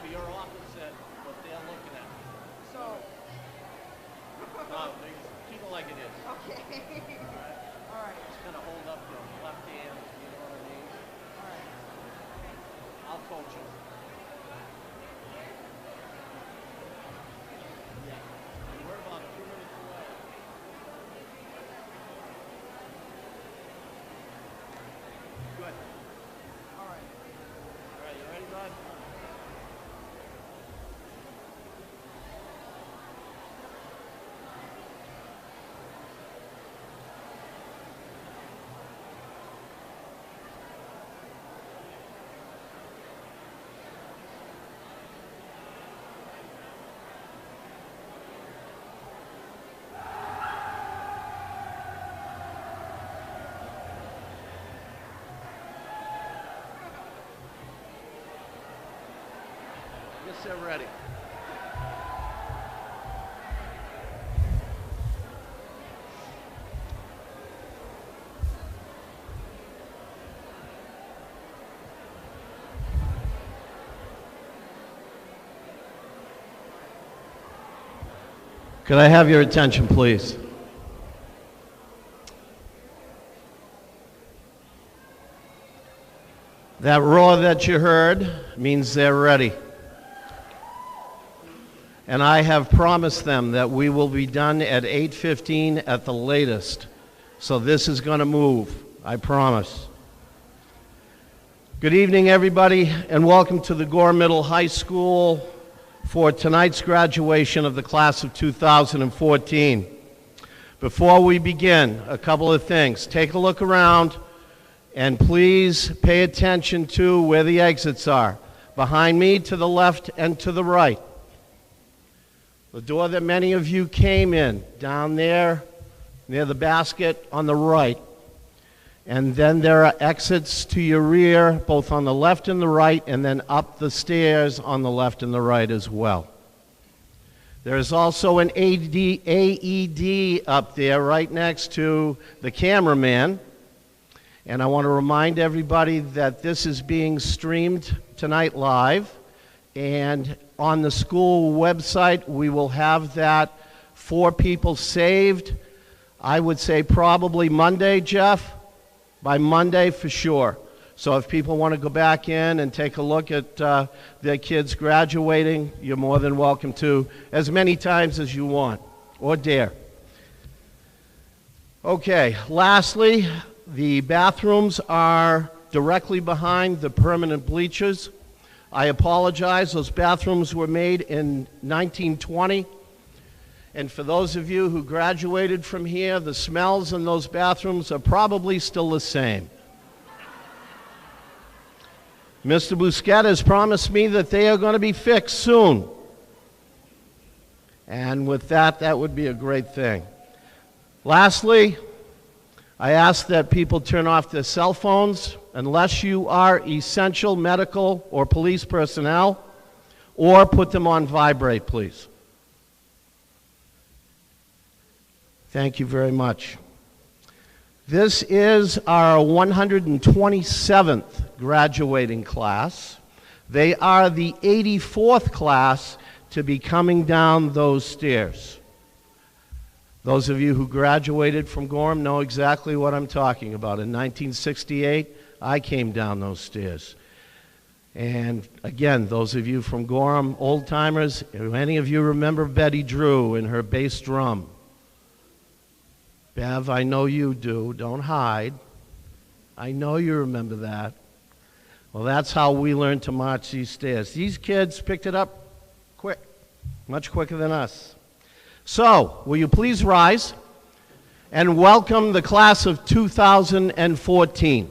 for your opposite what they're looking at. So. No, keep it like it is. Okay. All right. Just kind of hold up your left hand, you know what I mean? All right. I'll coach you. Yeah. We're about 2 minutes away. Good. All right. All right, you ready, bud? Yes, they're ready. Could I have your attention, please? That roar that you heard means they're ready. And I have promised them that we will be done at 8:15 at the latest. So this is going to move, I promise. Good evening, everybody, and welcome to the Gore Middle High School for tonight's graduation of the class of 2014. Before we begin, a couple of things. Take a look around, and please pay attention to where the exits are. Behind me, to the left and to the right. The door that many of you came in, down there near the basket on the right. And then there are exits to your rear, both on the left and the right, and then up the stairs on the left and the right as well. There is also an AED up there right next to the cameraman. And I want to remind everybody that this is being streamed tonight live. And on the school website, we will have that for people saved. I would say probably Monday, Jeff. By Monday for sure. So if people want to go back in and take a look at their kids graduating, you're more than welcome to, as many times as you want or dare. Okay, lastly, the bathrooms are directly behind the permanent bleachers. I apologize, those bathrooms were made in 1920. And for those of you who graduated from here, the smells in those bathrooms are probably still the same. Mr. Busquet has promised me that they are going to be fixed soon. And with that, that would be a great thing. Lastly, I ask that people turn off their cell phones unless you are essential medical or police personnel, or put them on vibrate, please. Thank you very much. This is our 127th graduating class. They are the 84th class to be coming down those stairs. Those of you who graduated from Gorham know exactly what I'm talking about. In 1968, I came down those stairs. And again, those of you from Gorham, old-timers, any of you remember Betty Drew and her bass drum? Bev, I know you do. Don't hide. I know you remember that. Well, that's how we learned to march these stairs. These kids picked it up quick, much quicker than us. So, will you please rise and welcome the class of 2014.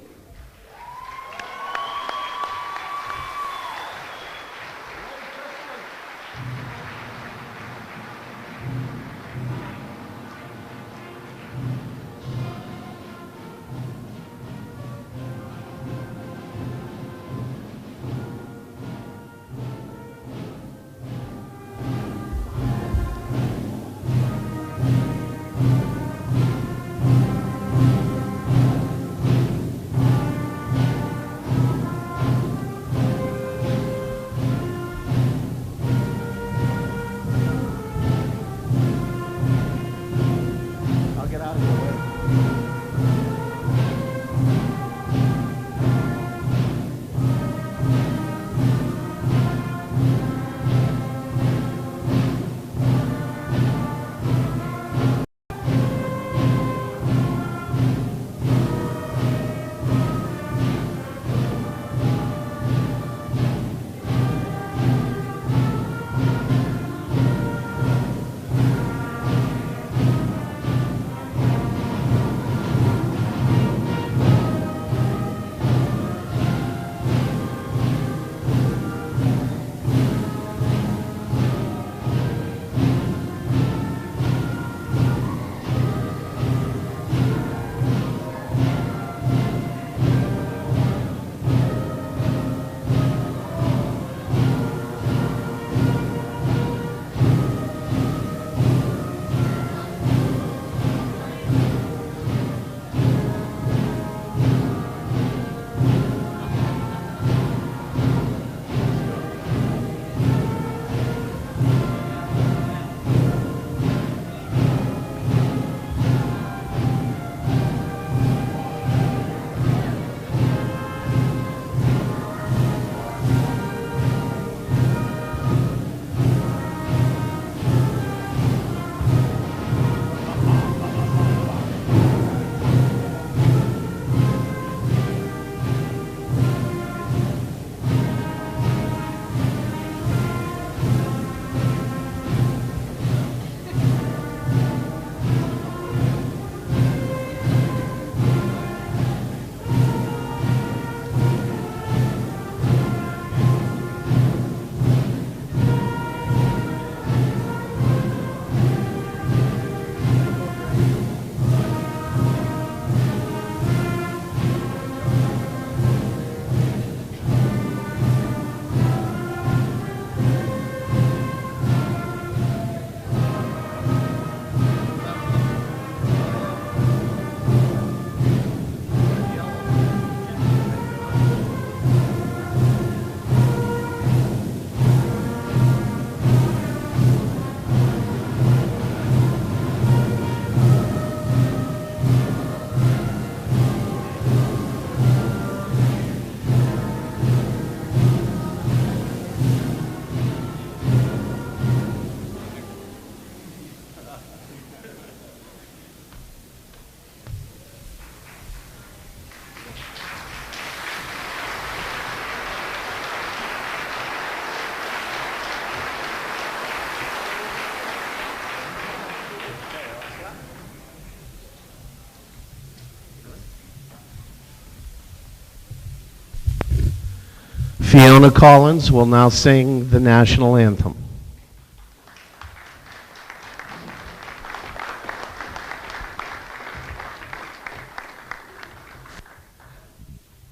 Fiona Collins will now sing the national anthem.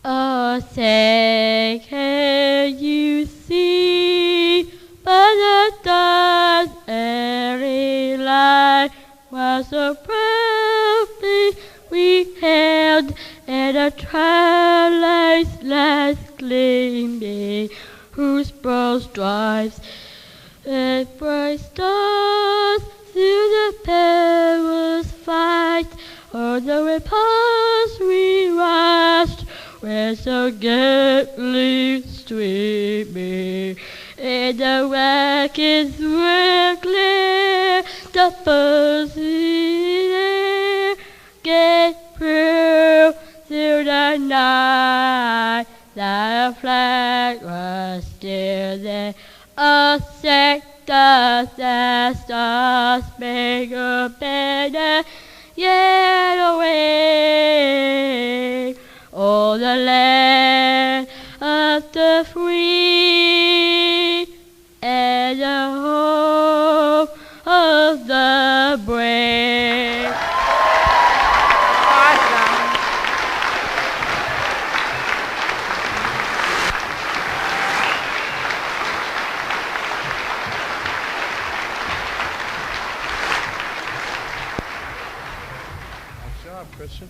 Oh, say, can you see by the stars every light was so proudly we held, and the twilight's last gleaming, whose broad stripes and bright stars through the perilous fight, on the ramparts we rushed, were so gently streaming, and the wreckage were clear, the fuzzy air gave proof through the night that the flag was still there. A sector that stars-spangled banner yet away. Oh, the land of the free and the home of the brave. Nice job, Christian.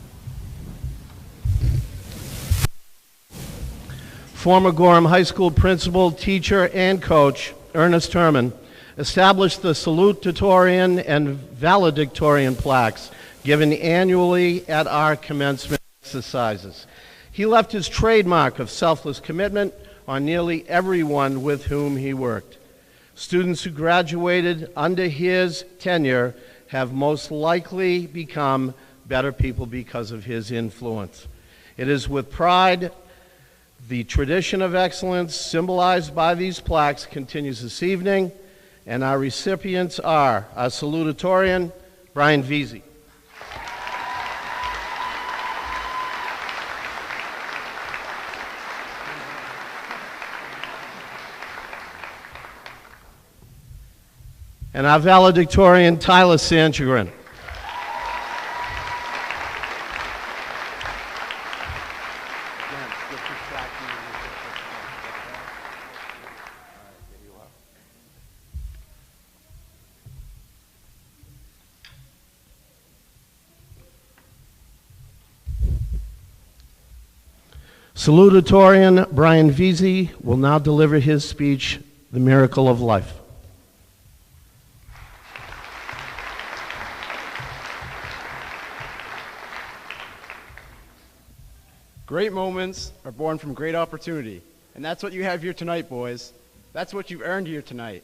Former Gorham High School principal, teacher, and coach Ernest Herman established the salutatorian and valedictorian plaques given annually at our commencement exercises. He left his trademark of selfless commitment on nearly everyone with whom he worked. Students who graduated under his tenure have most likely become better people because of his influence. It is with pride the tradition of excellence symbolized by these plaques continues this evening, and our recipients are our salutatorian, Brian Veazey. And our valedictorian, Tyler Sanchagrin. Salutatorian Brian Veazey will now deliver his speech, The Miracle of Life. Great moments are born from great opportunity, and that's what you have here tonight, boys. That's what you've earned here tonight.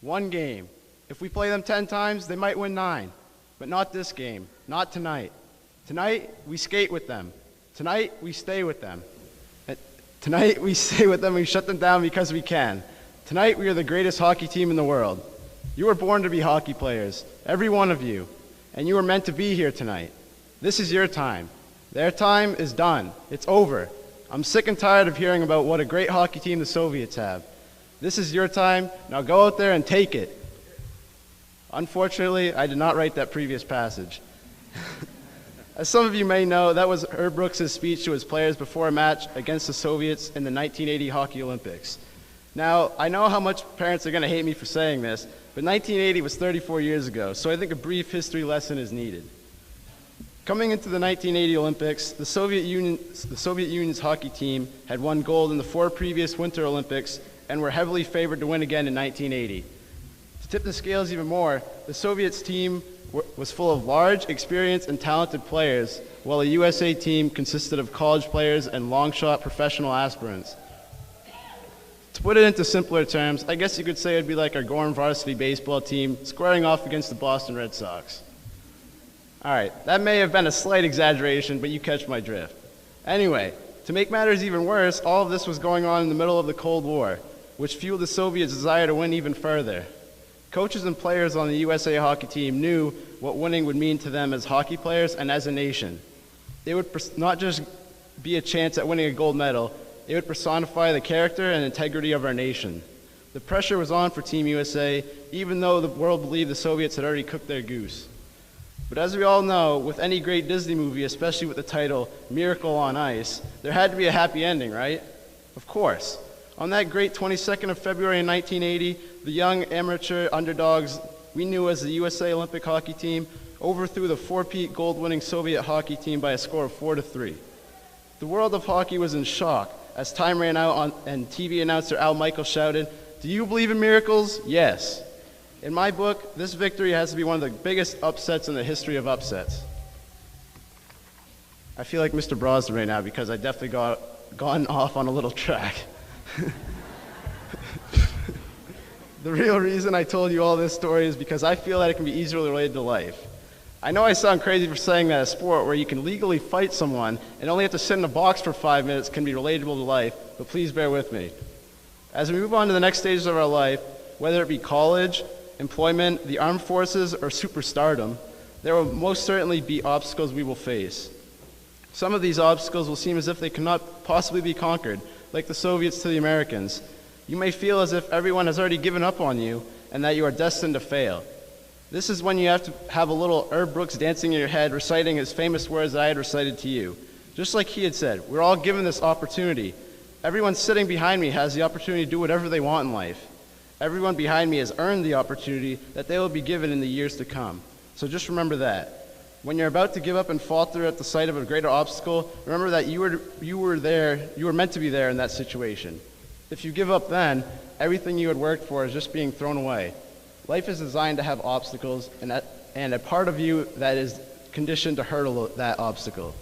One game. If we play them 10 times, they might win 9, but not this game, not tonight. Tonight, we skate with them. Tonight, we stay with them. Tonight, we stay with them, we shut them down because we can. Tonight, we are the greatest hockey team in the world. You were born to be hockey players, every one of you, and you were meant to be here tonight. This is your time. Their time is done. It's over. I'm sick and tired of hearing about what a great hockey team the Soviets have. This is your time. Now go out there and take it. Unfortunately, I did not write that previous passage. As some of you may know, that was Herb Brooks' speech to his players before a match against the Soviets in the 1980 Hockey Olympics. Now, I know how much parents are going to hate me for saying this, but 1980 was 34 years ago, so I think a brief history lesson is needed. Coming into the 1980 Olympics, the Soviet Union's hockey team had won gold in the 4 previous Winter Olympics and were heavily favored to win again in 1980. To tip the scales even more, the Soviets team was full of large, experienced, and talented players, while the USA team consisted of college players and long-shot professional aspirants. To put it into simpler terms, I guess you could say it'd be like our Gorham varsity baseball team squaring off against the Boston Red Sox. All right, that may have been a slight exaggeration, but you catch my drift. Anyway, to make matters even worse, all of this was going on in the middle of the Cold War, which fueled the Soviets' desire to win even further. Coaches and players on the USA hockey team knew what winning would mean to them as hockey players and as a nation. It would not just be a chance at winning a gold medal, it would personify the character and integrity of our nation. The pressure was on for Team USA, even though the world believed the Soviets had already cooked their goose. But as we all know, with any great Disney movie, especially with the title Miracle on Ice, there had to be a happy ending, right? Of course. On that great 22nd of February in 1980, the young amateur underdogs we knew as the USA Olympic hockey team overthrew the four-peat gold-winning Soviet hockey team by a score of 4-3. The world of hockey was in shock as time ran out and TV announcer Al Michaels shouted, "Do you believe in miracles? Yes." In my book, this victory has to be one of the biggest upsets in the history of upsets. I feel like Mr. Brosnan right now because I definitely gone off on a little track. The real reason I told you all this story is because I feel that it can be easily related to life. I know I sound crazy for saying that a sport where you can legally fight someone and only have to sit in a box for 5 minutes can be relatable to life, but please bear with me. As we move on to the next stages of our life, whether it be college, employment, the armed forces, or superstardom, there will most certainly be obstacles we will face. Some of these obstacles will seem as if they cannot possibly be conquered, like the Soviets to the Americans. You may feel as if everyone has already given up on you and that you are destined to fail. This is when you have to have a little Herb Brooks dancing in your head, reciting his famous words that I had recited to you. Just like he had said, we're all given this opportunity. Everyone sitting behind me has the opportunity to do whatever they want in life. Everyone behind me has earned the opportunity that they will be given in the years to come. So just remember that. When you're about to give up and falter at the sight of a greater obstacle, remember that you were meant to be there in that situation. If you give up then, everything you had worked for is just being thrown away. Life is designed to have obstacles, and a part of you that is conditioned to hurdle that obstacle.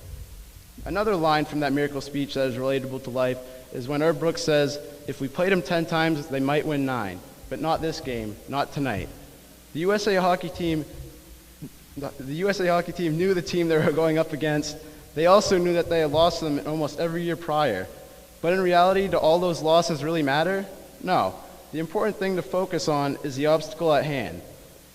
Another line from that miracle speech that is relatable to life is when Herb Brooks says, "If we played them 10 times, they might win 9, but not this game, not tonight." The USA hockey team knew the team they were going up against. They also knew that they had lost them almost every year prior. But in reality, do all those losses really matter? No. The important thing to focus on is the obstacle at hand.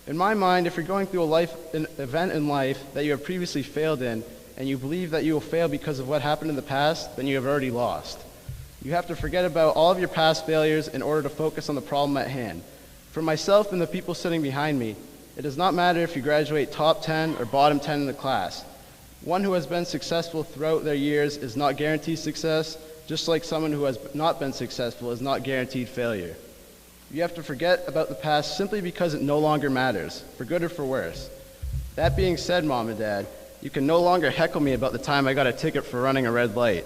In my mind, if you're going through an event in life that you have previously failed in, and you believe that you will fail because of what happened in the past, then you have already lost. You have to forget about all of your past failures in order to focus on the problem at hand. For myself and the people sitting behind me, it does not matter if you graduate top 10 or bottom 10 in the class. One who has been successful throughout their years is not guaranteed success, just like someone who has not been successful is not guaranteed failure. You have to forget about the past simply because it no longer matters, for good or for worse. That being said, Mom and Dad, you can no longer heckle me about the time I got a ticket for running a red light.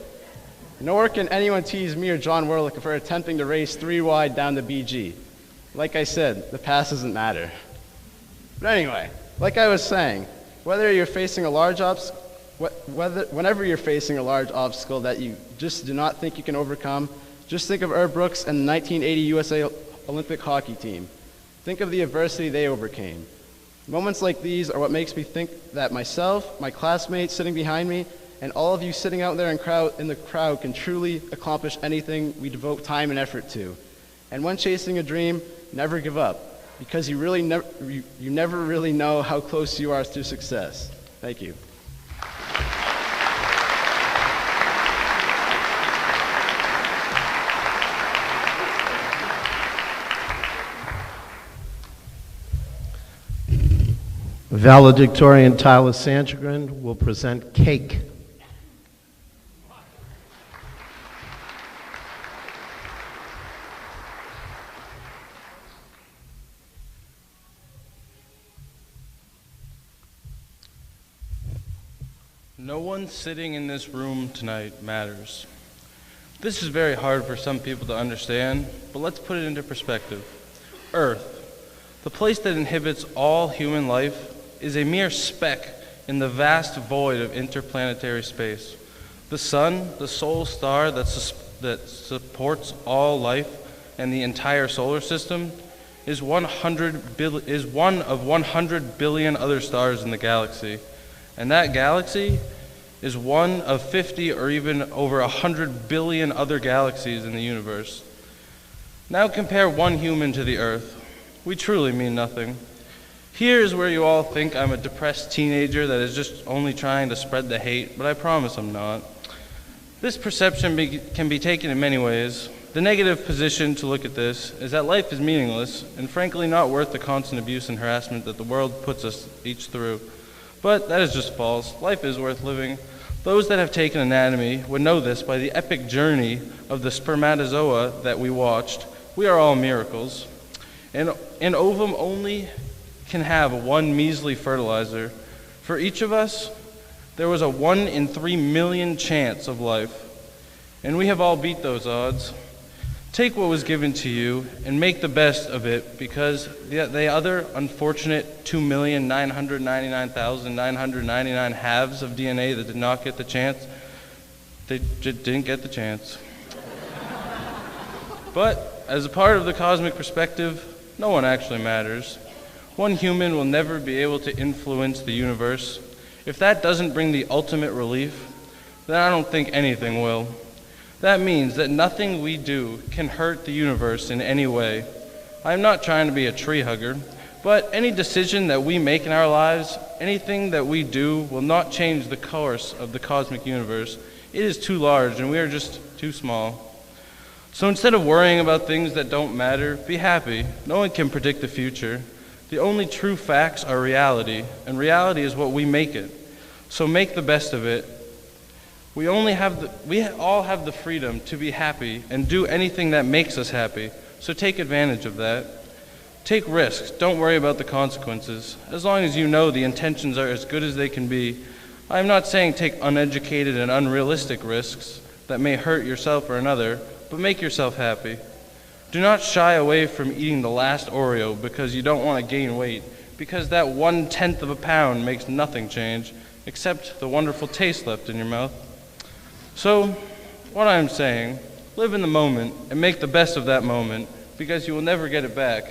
Nor can anyone tease me or John Werlich for attempting to race 3 wide down the BG. Like I said, the past doesn't matter. But anyway, like I was saying, whenever you're facing a large obstacle that you just do not think you can overcome, just think of Herb Brooks and the 1980 USA Olympic hockey team. Think of the adversity they overcame. Moments like these are what makes me think that myself, my classmates sitting behind me, and all of you sitting out there in the crowd can truly accomplish anything we devote time and effort to. And when chasing a dream, never give up, because you never really know how close you are to success. Thank you. Valedictorian Tyler Sandgren will present cake. No one sitting in this room tonight matters. This is very hard for some people to understand, but let's put it into perspective. Earth, the place that inhibits all human life, is a mere speck in the vast void of interplanetary space. The sun, the sole star that supports all life and the entire solar system, is one of 100 billion other stars in the galaxy. And that galaxy is one of 50 or even over 100 billion other galaxies in the universe. Now compare one human to the Earth. We truly mean nothing. Here is where you all think I'm a depressed teenager that is just only trying to spread the hate, but I promise I'm not. This perception can be taken in many ways. The negative position to look at this is that life is meaningless and frankly not worth the constant abuse and harassment that the world puts us each through. But that is just false. Life is worth living. Those that have taken anatomy would know this by the epic journey of the spermatozoa that we watched. We are all miracles. An ovum only can have one measly fertilizer. For each of us, there was a 1 in 3 million chance of life, and we have all beat those odds. Take what was given to you and make the best of it, because the other unfortunate 2,999,999 halves of DNA that did not get the chance, they didn't get the chance. But as a part of the cosmic perspective, no one actually matters. One human will never be able to influence the universe. If that doesn't bring the ultimate relief, then I don't think anything will. That means that nothing we do can hurt the universe in any way. I'm not trying to be a tree hugger, but any decision that we make in our lives, anything that we do, will not change the course of the cosmic universe. It is too large, and we are just too small. So instead of worrying about things that don't matter, be happy. No one can predict the future. The only true facts are reality, and reality is what we make it. So make the best of it. We all have the freedom to be happy and do anything that makes us happy. So take advantage of that. Take risks. Don't worry about the consequences. As long as you know the intentions are as good as they can be. I am not saying take uneducated and unrealistic risks that may hurt yourself or another, but make yourself happy. Do not shy away from eating the last Oreo because you don't want to gain weight, because that 1/10 of a pound makes nothing change, except the wonderful taste left in your mouth. So, what I'm saying, live in the moment and make the best of that moment, because you will never get it back.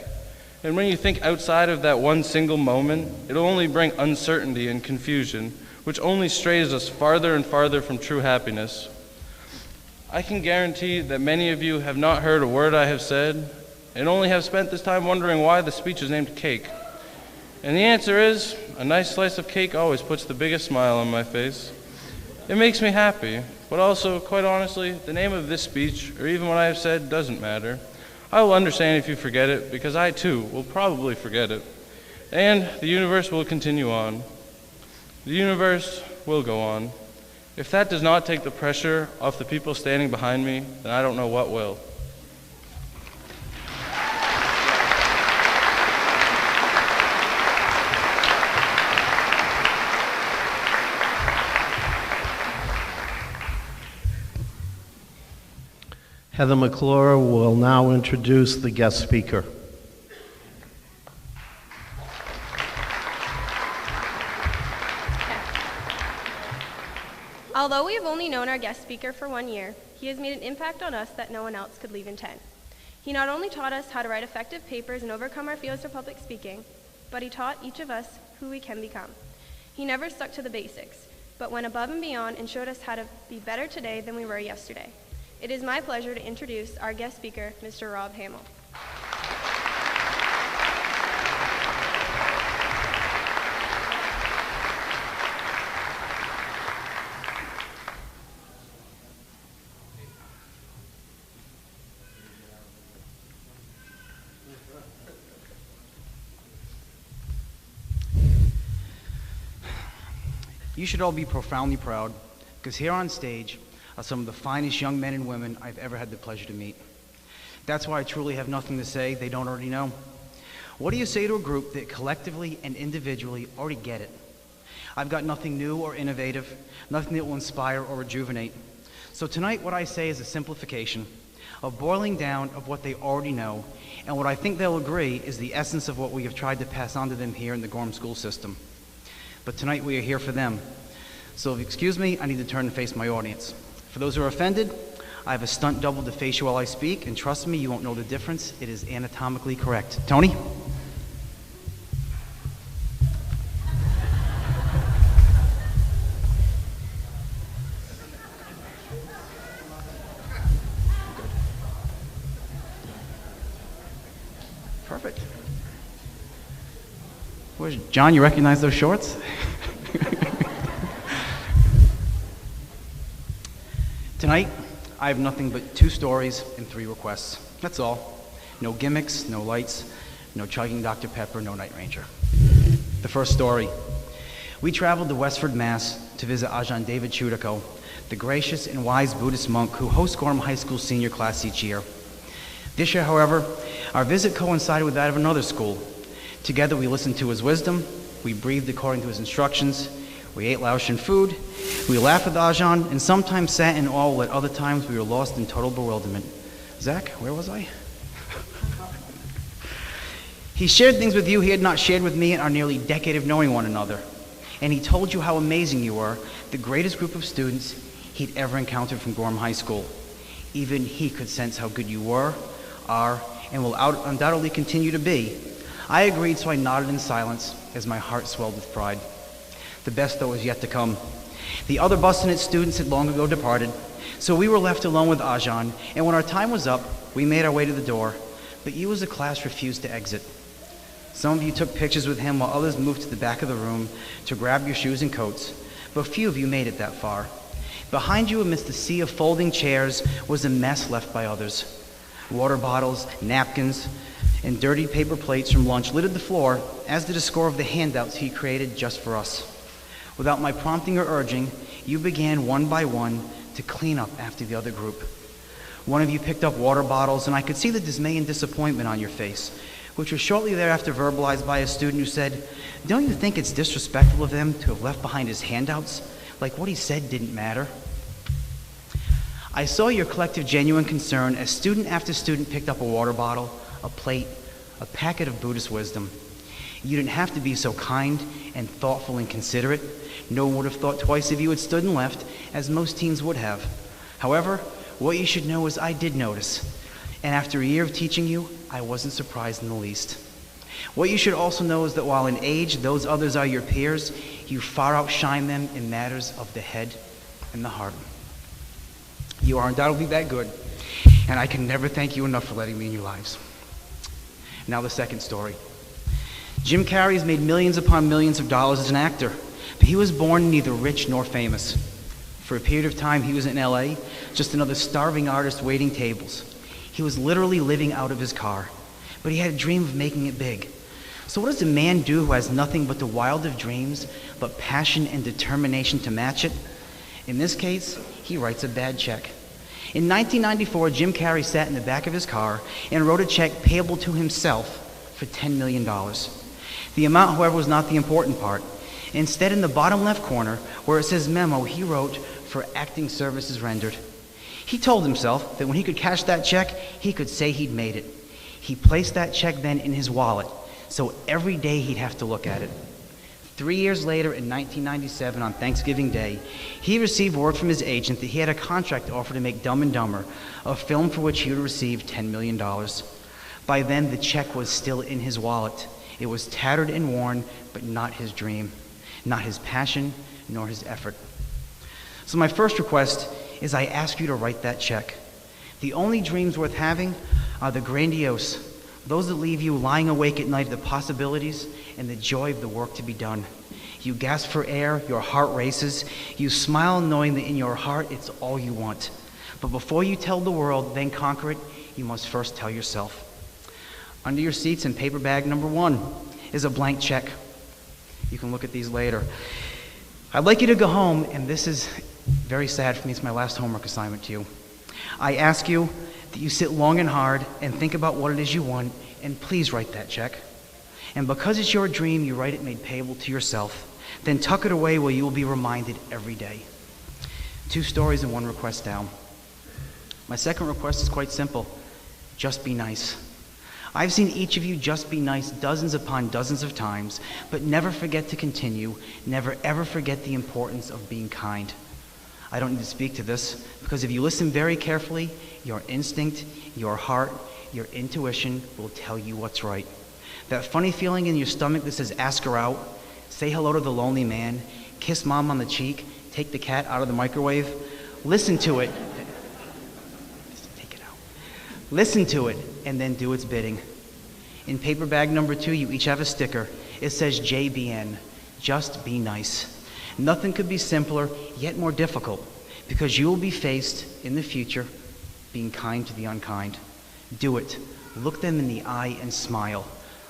And when you think outside of that one single moment, it'll only bring uncertainty and confusion, which only strays us farther and farther from true happiness. I can guarantee that many of you have not heard a word I have said and only have spent this time wondering why the speech is named Cake. And the answer is, a nice slice of cake always puts the biggest smile on my face. It makes me happy, but also, quite honestly, the name of this speech, or even what I have said, doesn't matter. I will understand if you forget it, because I too will probably forget it. And the universe will continue on. The universe will go on. If that does not take the pressure off the people standing behind me, then I don't know what will. Heather McClure will now introduce the guest speaker. Although we have only known our guest speaker for 1 year, he has made an impact on us that no one else could leave in 10. He not only taught us how to write effective papers and overcome our fears for public speaking, but he taught each of us who we can become. He never stuck to the basics, but went above and beyond and showed us how to be better today than we were yesterday. It is my pleasure to introduce our guest speaker, Mr. Rob Hamill. You should all be profoundly proud, because here on stage are some of the finest young men and women I've ever had the pleasure to meet. That's why I truly have nothing to say they don't already know. What do you say to a group that collectively and individually already get it? I've got nothing new or innovative, nothing that will inspire or rejuvenate. So tonight what I say is a simplification of boiling down of what they already know, and what I think they'll agree is the essence of what we have tried to pass on to them here in the Gorham school system. But tonight we are here for them. So if you excuse me, I need to turn and face my audience. For those who are offended, I have a stunt double to face you while I speak, and trust me, you won't know the difference. It is anatomically correct. Tony? Perfect. Where's John, you recognize those shorts? Tonight, I have nothing but 2 stories and 3 requests. That's all. No gimmicks, no lights, no chugging Dr. Pepper, no Night Ranger. The first story. We traveled to Westford, Mass. to visit Ajahn David Chudako, the gracious and wise Buddhist monk who hosts Gorham High School's senior class each year. This year, however, our visit coincided with that of another school. Together we listened to his wisdom, we breathed according to his instructions, we ate Laotian food, we laughed with Ajahn, and sometimes sat in awe, while at other times we were lost in total bewilderment. Zach, where was I? He shared things with you he had not shared with me in our nearly decade of knowing one another. And he told you how amazing you were, the greatest group of students he'd ever encountered from Gorham High School. Even he could sense how good you were, are, and will undoubtedly continue to be. I agreed, so I nodded in silence as my heart swelled with pride. The best, though, was yet to come. The other Bustinate students had long ago departed, so we were left alone with Ajahn, and when our time was up, we made our way to the door, but you as a class refused to exit. Some of you took pictures with him while others moved to the back of the room to grab your shoes and coats, but few of you made it that far. Behind you, amidst the sea of folding chairs, was a mess left by others. Water bottles, napkins, and dirty paper plates from lunch littered the floor, as did a score of the handouts he created just for us. Without my prompting or urging, you began one by one to clean up after the other group. One of you picked up water bottles, and I could see the dismay and disappointment on your face, which was shortly thereafter verbalized by a student who said, "Don't you think it's disrespectful of him to have left behind his handouts? Like what he said didn't matter?" I saw your collective genuine concern as student after student picked up a water bottle, a plate, a packet of Buddhist wisdom. You didn't have to be so kind and thoughtful and considerate. No one would have thought twice if you had stood and left, as most teens would have. However, what you should know is I did notice. And after a year of teaching you, I wasn't surprised in the least. What you should also know is that while in age those others are your peers, you far outshine them in matters of the head and the heart. You are undoubtedly that good, and I can never thank you enough for letting me in your lives. Now the second story. Jim Carrey has made millions upon millions of dollars as an actor, but he was born neither rich nor famous. For a period of time, he was in LA, just another starving artist waiting tables. He was literally living out of his car, but he had a dream of making it big. So what does a man do who has nothing but the wild of dreams, but passion and determination to match it? In this case, he writes a bad check. In 1994, Jim Carrey sat in the back of his car and wrote a check payable to himself for $10 million. The amount, however, was not the important part. Instead, in the bottom left corner, where it says memo, he wrote for acting services rendered. He told himself that when he could cash that check, he could say he'd made it. He placed that check then in his wallet, so every day he'd have to look at it. 3 years later, in 1997, on Thanksgiving Day, he received word from his agent that he had a contract offer to make Dumb and Dumber, a film for which he would receive $10 million. By then, the check was still in his wallet. It was tattered and worn, but not his dream, not his passion, nor his effort. So my first request is I ask you to write that check. The only dreams worth having are the grandiose, those that leave you lying awake at night at the possibilities and the joy of the work to be done. You gasp for air, your heart races, you smile knowing that in your heart it's all you want. But before you tell the world, then conquer it, you must first tell yourself. Under your seats in paper bag number 1 is a blank check. You can look at these later. I'd like you to go home, and this is very sad for me, it's my last homework assignment to you. I ask you that you sit long and hard and think about what it is you want, and please write that check. And because it's your dream, you write it made payable to yourself. Then tuck it away where you will be reminded every day. 2 stories and 1 request down. My second request is quite simple. Just be nice. I've seen each of you just be nice dozens upon dozens of times, but never forget to continue, never ever forget the importance of being kind. I don't need to speak to this, because if you listen very carefully, your instinct, your heart, your intuition will tell you what's right. That funny feeling in your stomach that says ask her out, say hello to the lonely man, kiss mom on the cheek, take the cat out of the microwave, listen to it. Take it out. Listen to it, and then do its bidding. In paper bag number 2, you each have a sticker. It says JBN, just be nice. Nothing could be simpler, yet more difficult, because you will be faced in the future being kind to the unkind. Do it. Look them in the eye and smile.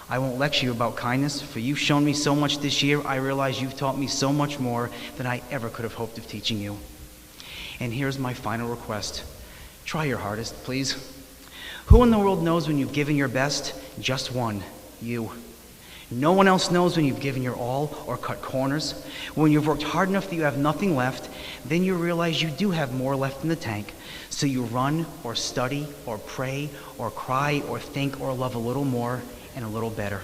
I won't lecture you about kindness, for you've shown me so much this year. I realize you've taught me so much more than I ever could have hoped of teaching you. And here's my final request. Try your hardest, please. Who in the world knows when you've given your best? Just one, you. No one else knows when you've given your all or cut corners. When you've worked hard enough that you have nothing left, then you realize you do have more left in the tank. So you run or study or pray or cry or think or love a little more and a little better.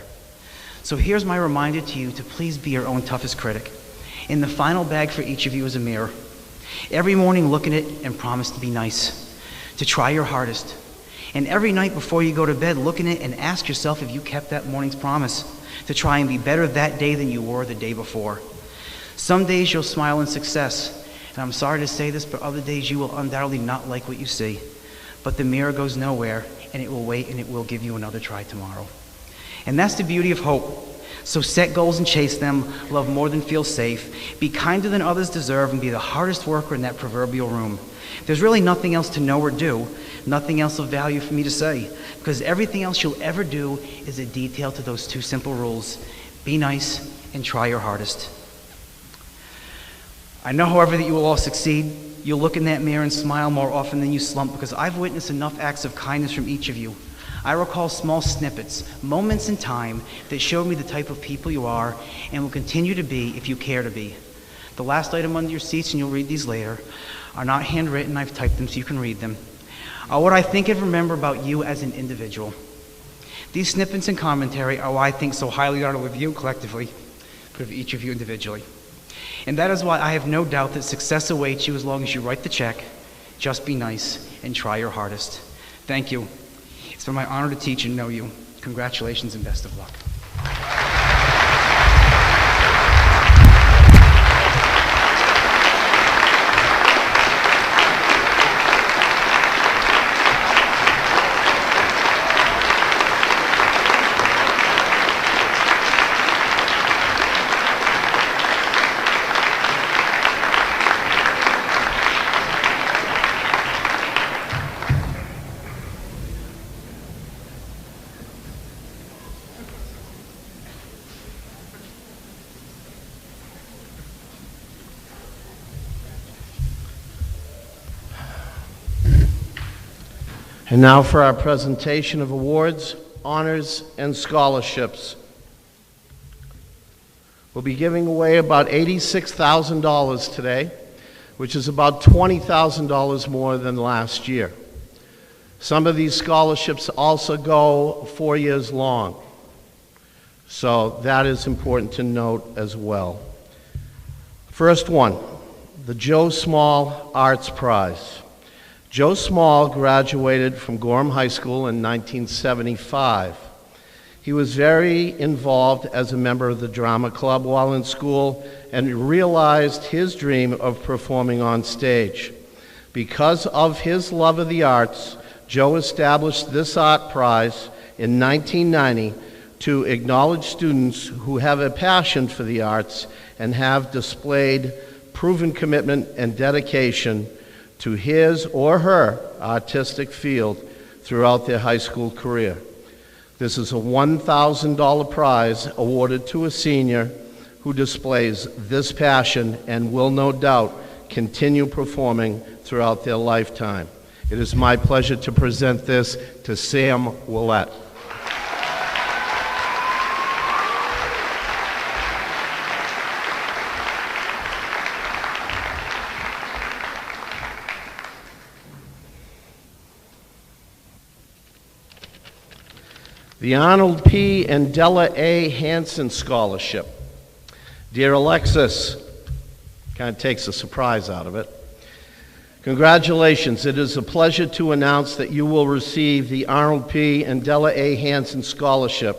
So here's my reminder to you to please be your own toughest critic. In the final bag for each of you is a mirror. Every morning look in it and promise to be nice, to try your hardest. And every night before you go to bed, look in it and ask yourself if you kept that morning's promise, to try and be better that day than you were the day before. Some days you'll smile in success, and I'm sorry to say this, but other days you will undoubtedly not like what you see. But the mirror goes nowhere, and it will wait, and it will give you another try tomorrow. And that's the beauty of hope. So set goals and chase them, love more than feel safe, be kinder than others deserve, and be the hardest worker in that proverbial room. There's really nothing else to know or do, nothing else of value for me to say, because everything else you'll ever do is a detail to those two simple rules. Be nice and try your hardest. I know, however, that you will all succeed. You'll look in that mirror and smile more often than you slump, because I've witnessed enough acts of kindness from each of you. I recall small snippets, moments in time that showed me the type of people you are and will continue to be if you care to be. The last item under your seats, and you'll read these later, are not handwritten. I've typed them so you can read them, are what I think and remember about you as an individual. These snippets and commentary are why I think so highly not only of you collectively, but of each of you individually. And that is why I have no doubt that success awaits you as long as you write the check. Just be nice and try your hardest. Thank you. It's been my honor to teach and know you. Congratulations and best of luck. And now for our presentation of awards, honors, and scholarships. We'll be giving away about $86,000 today, which is about $20,000 more than last year. Some of these scholarships also go 4 years long, so that is important to note as well. First one, the Joe Small Arts Prize. Joe Small graduated from Gorham High School in 1975. He was very involved as a member of the drama club while in school and realized his dream of performing on stage. Because of his love of the arts, Joe established this art prize in 1990 to acknowledge students who have a passion for the arts and have displayed proven commitment and dedication to his or her artistic field throughout their high school career. This is a $1,000 prize awarded to a senior who displays this passion and will no doubt continue performing throughout their lifetime. It is my pleasure to present this to Sam Willett. The Arnold P. and Della A. Hansen Scholarship. Dear Alexis, kind of takes a surprise out of it. Congratulations. It is a pleasure to announce that you will receive the Arnold P. and Della A. Hansen Scholarship.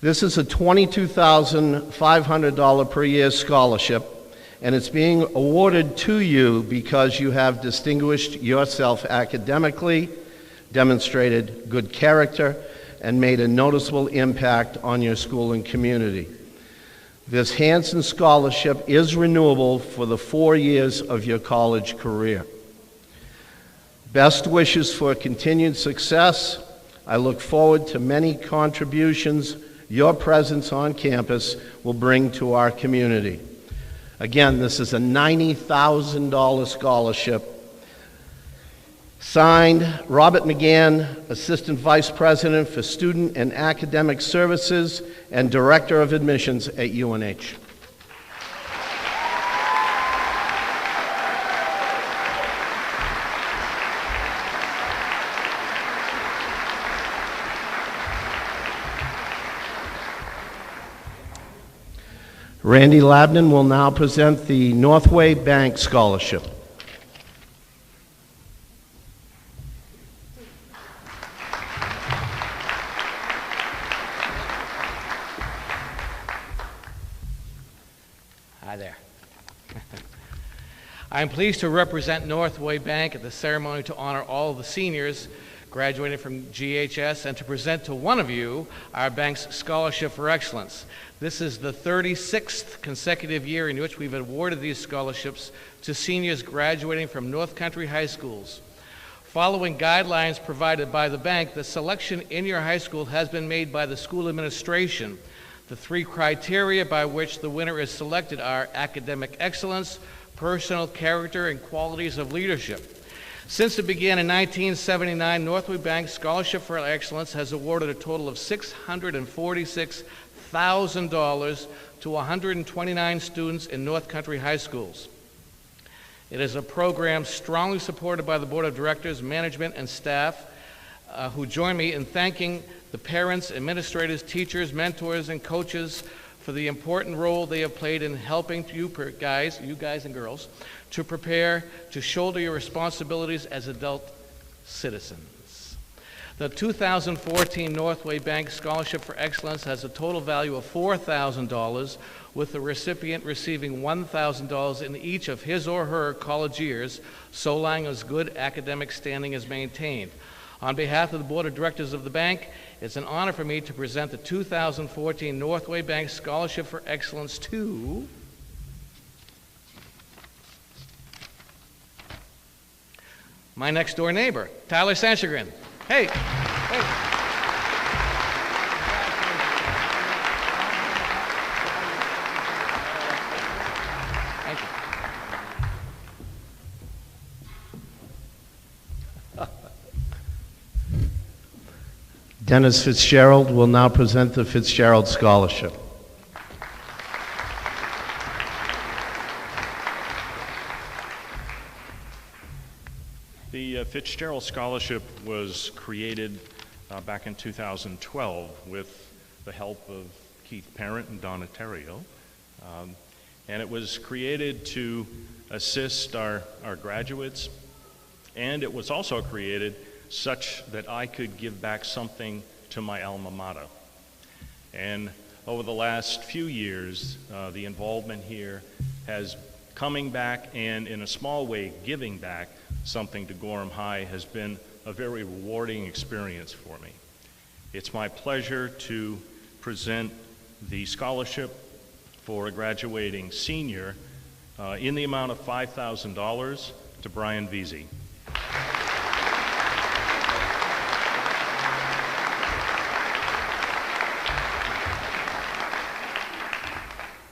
This is a $22,500 per year scholarship, and it's being awarded to you because you have distinguished yourself academically, demonstrated good character, and made a noticeable impact on your school and community. This Hanson Scholarship is renewable for the 4 years of your college career. Best wishes for continued success. I look forward to many contributions your presence on campus will bring to our community. Again, this is a $90,000 scholarship. Signed, Robert McGann, Assistant Vice President for Student and Academic Services and Director of Admissions at UNH. Randy Labnan will now present the Northway Bank Scholarship. Hi there. I'm pleased to represent Northway Bank at the ceremony to honor all of the seniors graduating from GHS and to present to one of you our bank's Scholarship for Excellence. This is the 36th consecutive year in which we've awarded these scholarships to seniors graduating from North Country high schools. Following guidelines provided by the bank, the selection in your high school has been made by the school administration. The 3 criteria by which the winner is selected are academic excellence, personal character, and qualities of leadership. Since it began in 1979, Northway Bank Scholarship for Excellence has awarded a total of $646,000 to 129 students in North Country high schools. It is a program strongly supported by the Board of Directors, management, and staff who join me in thanking the parents, administrators, teachers, mentors, and coaches for the important role they have played in helping you guys and girls, to prepare to shoulder your responsibilities as adult citizens. The 2014 Northway Bank Scholarship for Excellence has a total value of $4,000, with the recipient receiving $1,000 in each of his or her college years, so long as good academic standing is maintained. On behalf of the Board of Directors of the bank, it's an honor for me to present the 2014 Northway Bank Scholarship for Excellence to my next door neighbor, Tyler Sanchagrin. Hey, hey. Thank you. Dennis Fitzgerald will now present the Fitzgerald Scholarship. The Fitzgerald Scholarship was created back in 2012 with the help of Keith Parent and Donna Terrio. And it was created to assist our graduates, and it was also created such that I could give back something to my alma mater. And over the last few years, the involvement here has coming back and in a small way giving back something to Gorham High has been a very rewarding experience for me. It's my pleasure to present the scholarship for a graduating senior in the amount of $5,000 to Brian Veazey.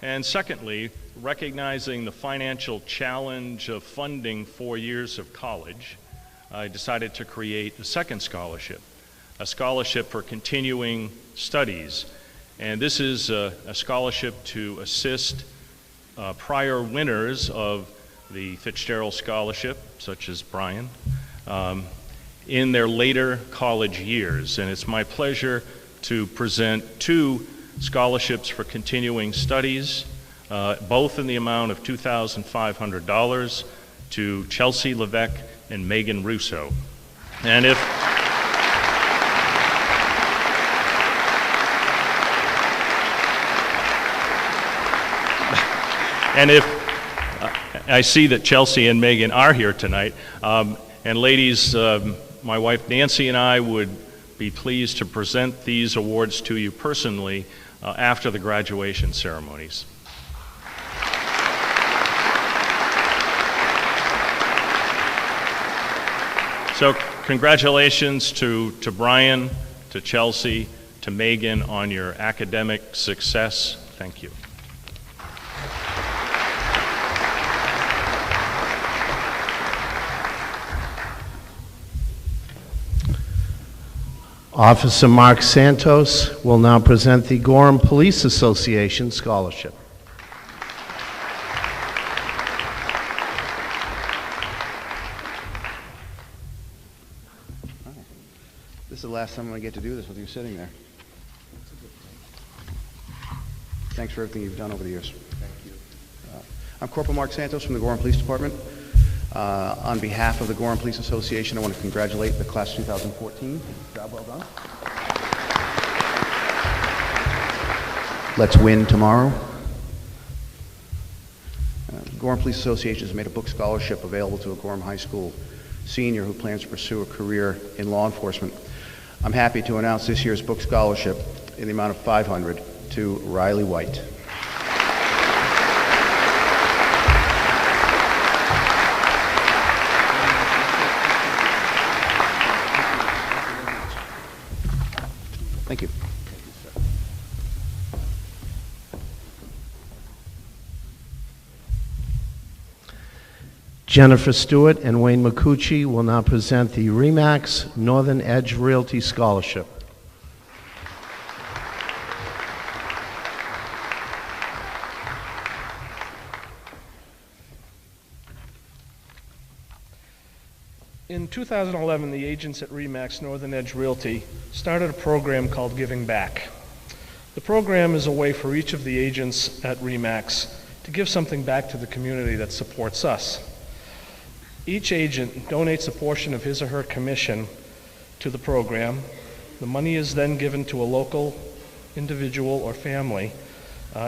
And secondly, recognizing the financial challenge of funding 4 years of college, I decided to create a second scholarship, a scholarship for continuing studies. And this is a scholarship to assist prior winners of the Fitzgerald Scholarship, such as Brian, in their later college years. And it's my pleasure to present 2 scholarships for continuing studies, both in the amount of $2,500 to Chelsea Levesque and Megan Russo. And if I see that Chelsea and Megan are here tonight, and ladies, my wife Nancy and I would be pleased to present these awards to you personally after the graduation ceremonies. So congratulations to Brian, to Chelsea, to Megan on your academic success. Thank you. Officer Mark Santos will now present the Gorham Police Association Scholarship. This is the last time I get to do this with you sitting there. Thanks for everything you've done over the years. Thank you. I'm Corporal Mark Santos from the Gorham Police Department. On behalf of the Gorham Police Association, I want to congratulate the class of 2014. Job well done. Let's win tomorrow. Gorham Police Association has made a book scholarship available to a Gorham High School senior who plans to pursue a career in law enforcement. I'm happy to announce this year's book scholarship in the amount of $500 to Riley White. Thank you. Jennifer Stewart and Wayne McCucci will now present the RE/MAX Northern Edge Realty Scholarship. In 2011, the agents at RE/MAX Northern Edge Realty started a program called Giving Back. The program is a way for each of the agents at RE/MAX to give something back to the community that supports us. Each agent donates a portion of his or her commission to the program. The money is then given to a local individual or family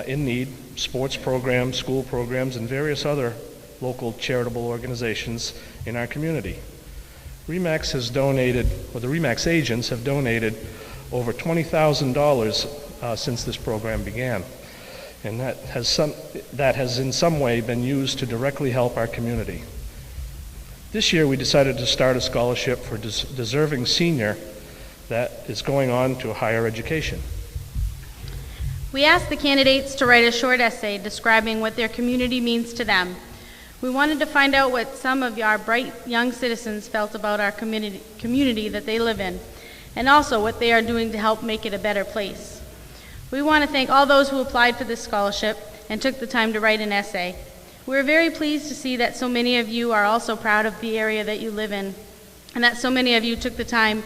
in need, sports programs, school programs, and various other local charitable organizations in our community. RE/MAX has donated, or the RE/MAX agents have donated over $20,000 since this program began. And that has in some way been used to directly help our community. This year we decided to start a scholarship for deserving senior that is going on to a higher education. We asked the candidates to write a short essay describing what their community means to them. We wanted to find out what some of our bright young citizens felt about our community that they live in, and also what they are doing to help make it a better place. We want to thank all those who applied for this scholarship and took the time to write an essay. We're very pleased to see that so many of you are also proud of the area that you live in, and that so many of you took the time,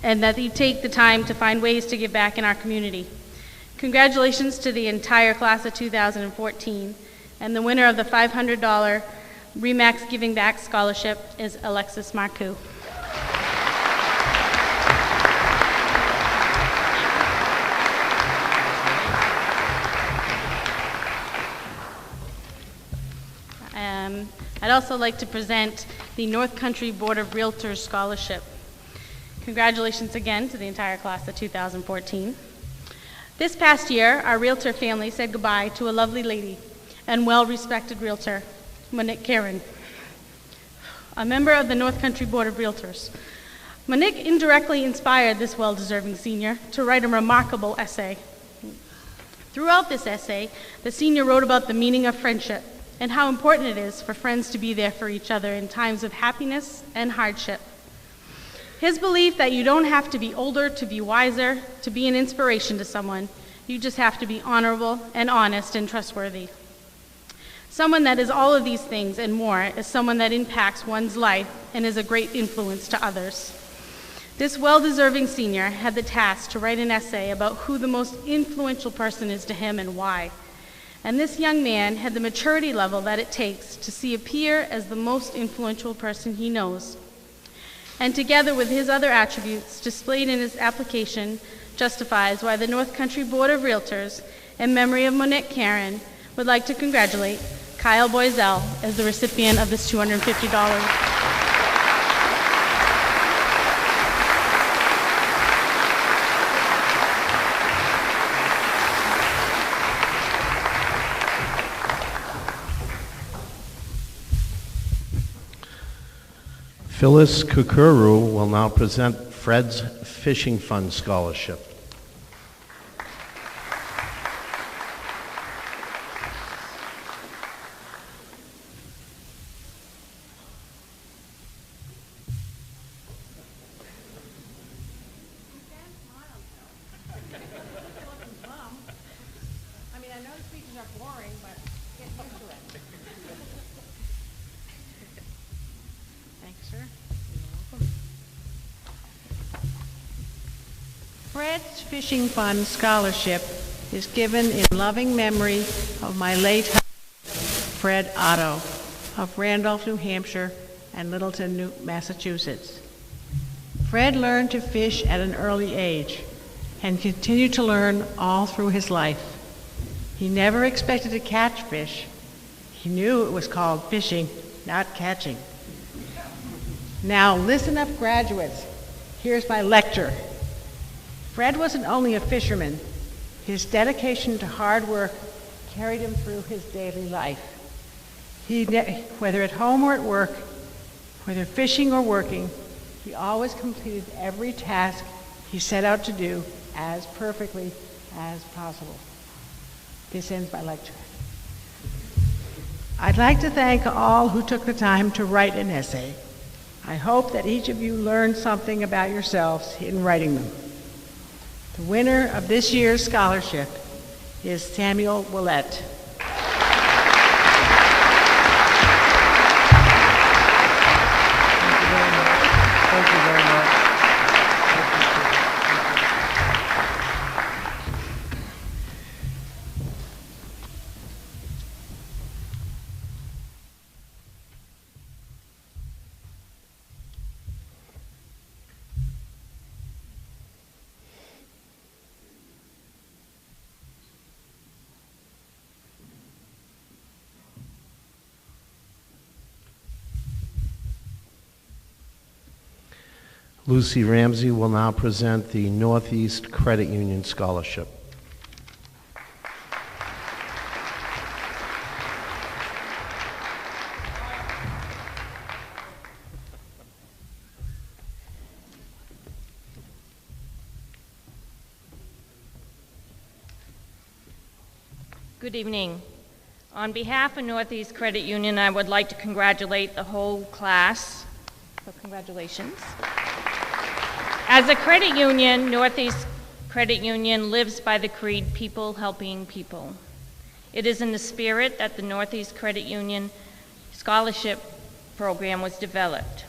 and that you take the time to find ways to give back in our community. Congratulations to the entire class of 2014, and the winner of the $500 RE/MAX Giving Back Scholarship is Alexis Marcoux. I'd also like to present the North Country Board of Realtors Scholarship. Congratulations again to the entire class of 2014. This past year, our realtor family said goodbye to a lovely lady and well-respected realtor, Monique Karen, a member of the North Country Board of Realtors. Monique indirectly inspired this well-deserving senior to write a remarkable essay. Throughout this essay, the senior wrote about the meaning of friendship and how important it is for friends to be there for each other in times of happiness and hardship. His belief that you don't have to be older to be wiser, to be an inspiration to someone. You just have to be honorable and honest and trustworthy. Someone that is all of these things and more is someone that impacts one's life and is a great influence to others. This well-deserving senior had the task to write an essay about who the most influential person is to him and why. And this young man had the maturity level that it takes to see a peer as the most influential person he knows. And together with his other attributes displayed in his application, justifies why the North Country Board of Realtors, in memory of Monique Karen, would like to congratulate Kyle Boisel as the recipient of this $250. Phyllis Kukuru will now present Fred's Fishing Fund Scholarship. Fred's Fishing Fund Scholarship is given in loving memory of my late husband, Fred Otto, of Randolph, New Hampshire, and Littleton, Massachusetts. Fred learned to fish at an early age and continued to learn all through his life. He never expected to catch fish. He knew it was called fishing, not catching. Now listen up, graduates. Here's my lecture. Fred wasn't only a fisherman. His dedication to hard work carried him through his daily life. Whether at home or at work, whether fishing or working, he always completed every task he set out to do as perfectly as possible. This ends my lecture. I'd like to thank all who took the time to write an essay. I hope that each of you learned something about yourselves in writing them. The winner of this year's scholarship is Samuel Willett. Thank you very much. Lucy Ramsey will now present the Northeast Credit Union Scholarship. Good evening. On behalf of Northeast Credit Union, I would like to congratulate the whole class. So congratulations. As a credit union, Northeast Credit Union lives by the creed, people helping people. It is in the spirit that the Northeast Credit Union Scholarship Program was developed.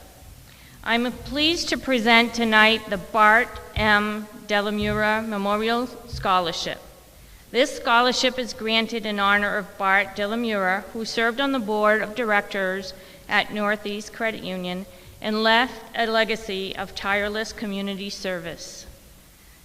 I'm pleased to present tonight the Bart M. Delamura Memorial Scholarship. This scholarship is granted in honor of Bart Delamura, who served on the board of directors at Northeast Credit Union and left a legacy of tireless community service.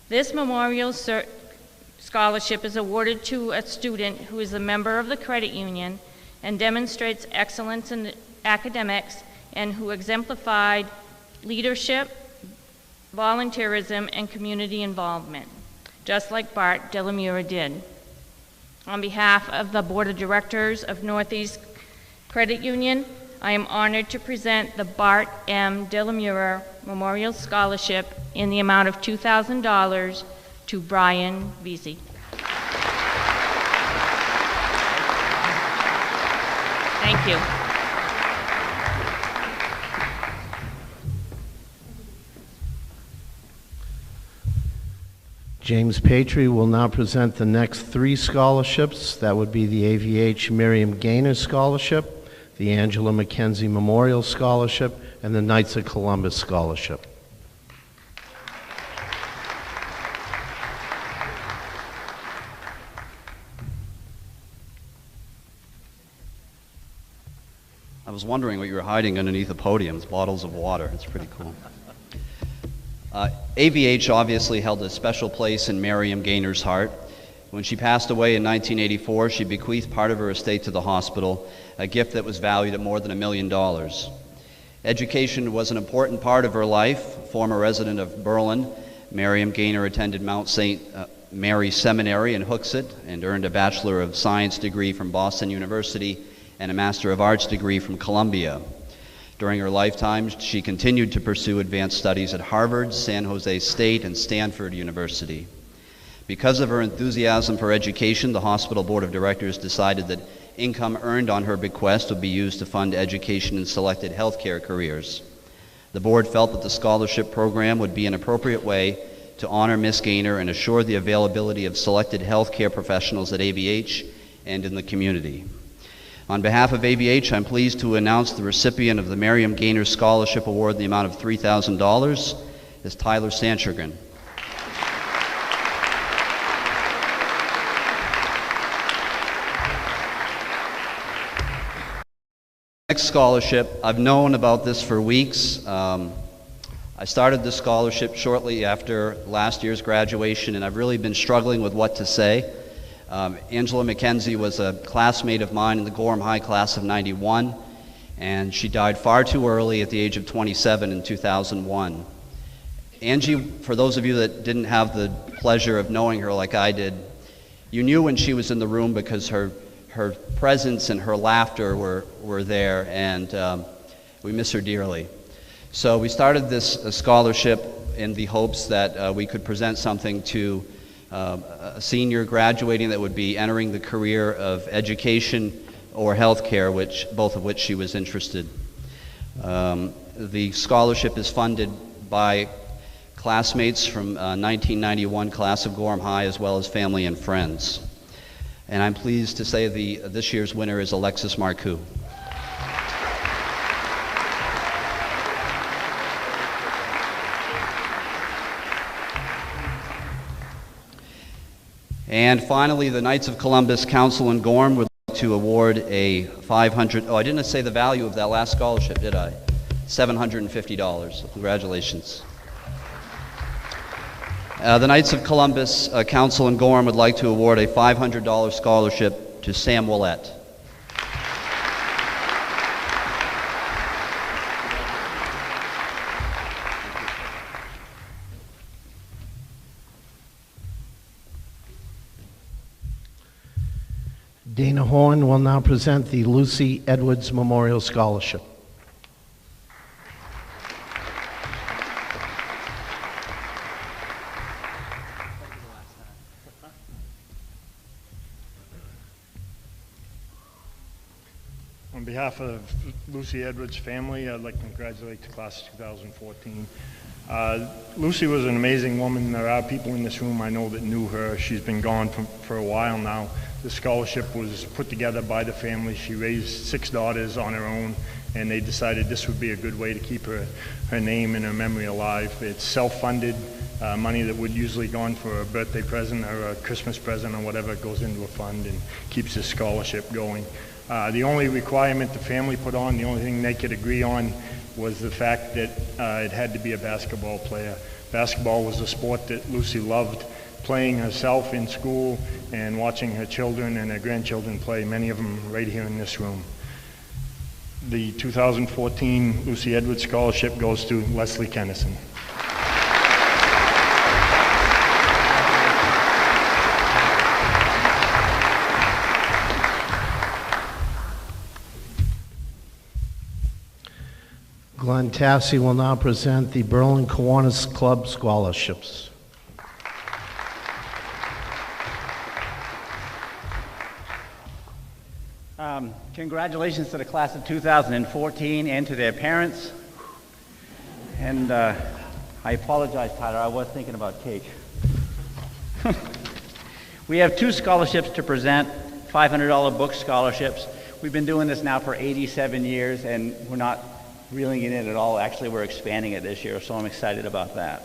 This memorial scholarship is awarded to a student who is a member of the credit union and demonstrates excellence in academics and who exemplified leadership, volunteerism, and community involvement, just like Bart Delamura did. On behalf of the Board of Directors of Northeast Credit Union, I am honored to present the Bart M. Delamura Memorial Scholarship in the amount of $2,000 to Brian Veazey. Thank you. James Patry will now present the next three scholarships. That would be the AVH Miriam Gaynor Scholarship, the Angela McKenzie Memorial Scholarship, and the Knights of Columbus Scholarship. I was wondering what you were hiding underneath the podiums, bottles of water. It's pretty cool. AVH obviously held a special place in Miriam Gaynor's heart. When she passed away in 1984, she bequeathed part of her estate to the hospital, a gift that was valued at more than $1 million. Education was an important part of her life. Former resident of Berlin, Miriam Gaynor attended Mount St. Mary Seminary in Hooksett and earned a Bachelor of Science degree from Boston University and a Master of Arts degree from Columbia. During her lifetime, she continued to pursue advanced studies at Harvard, San Jose State, and Stanford University. Because of her enthusiasm for education, the hospital board of directors decided that income earned on her bequest would be used to fund education in selected healthcare careers. The board felt that the scholarship program would be an appropriate way to honor Ms. Gaynor and assure the availability of selected healthcare professionals at AVH and in the community. On behalf of AVH, I'm pleased to announce the recipient of the Miriam Gaynor Scholarship Award in the amount of $3,000 is Tyler Sanchurgan. Next scholarship, I've known about this for weeks. I started this scholarship shortly after last year's graduation, and I've really been struggling with what to say. Angela McKenzie was a classmate of mine in the Gorham High class of '91, and she died far too early at the age of 27 in 2001. Angie, for those of you that didn't have the pleasure of knowing her like I did, you knew when she was in the room because her presence and her laughter were there, and we miss her dearly. So we started this scholarship in the hopes that we could present something to a senior graduating that would be entering the career of education or healthcare, both of which she was interested. The scholarship is funded by classmates from 1991 class of Gorham High, as well as family and friends. And I'm pleased to say this year's winner is Alexis Marcoux. And finally, the Knights of Columbus Council in Gorham would like to award a $500, I didn't say the value of that last scholarship, did I? $750, so congratulations. The Knights of Columbus Council in Gorham would like to award a $500 scholarship to Sam Willett. Dana Horn will now present the Lucy Edwards Memorial Scholarship. On behalf of Lucy Edwards' family, I'd like to congratulate the class of 2014. Lucy was an amazing woman. There are people in this room I know that knew her. She's been gone for a while now. The scholarship was put together by the family. She raised 6 daughters on her own, and they decided this would be a good way to keep her name and her memory alive. It's self-funded. Money that would usually gone for a birthday present or a Christmas present or whatever goes into a fund and keeps the scholarship going. The only requirement the family put on, the only thing they could agree on, was the fact that it had to be a basketball player. Basketball was a sport that Lucy loved, playing herself in school and watching her children and her grandchildren play, many of them right here in this room. The 2014 Lucy Edwards Scholarship goes to Leslie Kennison. Glenn Tassi will now present the Berlin Kiwanis Club Scholarships. Congratulations to the class of 2014 and to their parents. And I apologize, Tyler, I was thinking about cake. We have 2 scholarships to present, $500 book scholarships. We've been doing this now for 87 years, and we're not reeling it in at all. Actually, we're expanding it this year, so I'm excited about that.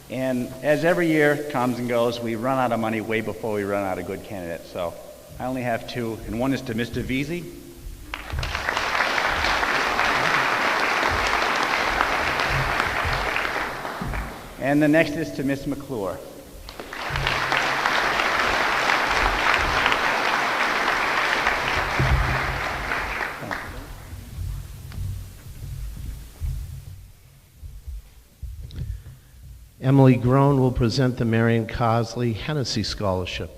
And as every year comes and goes, we run out of money way before we run out of good candidates. So I only have 2, and one is to Mr. Veazey. And the next is to Miss McClure. Emily Groen will present the Marion Cosley Hennessy Scholarship.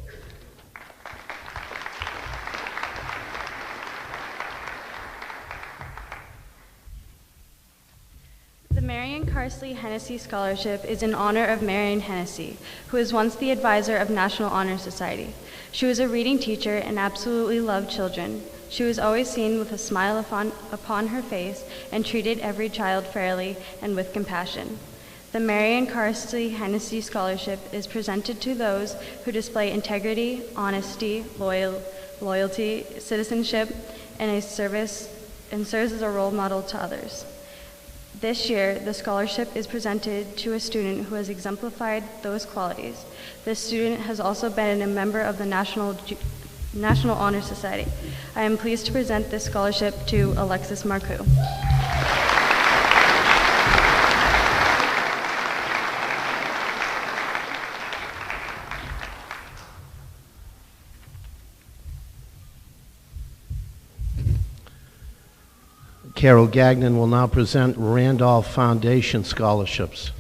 Hennessy Scholarship is in honor of Marion Hennessy, who was once the advisor of National Honor Society. She was a reading teacher and absolutely loved children. She was always seen with a smile upon her face and treated every child fairly and with compassion. The Marion Carsey Hennessy Scholarship is presented to those who display integrity, honesty, loyalty, citizenship, and serves as a role model to others. This year, the scholarship is presented to a student who has exemplified those qualities. This student has also been a member of the National Honor Society. I am pleased to present this scholarship to Alexis Marcoux. Carol Gagnon will now present Randolph Foundation scholarships.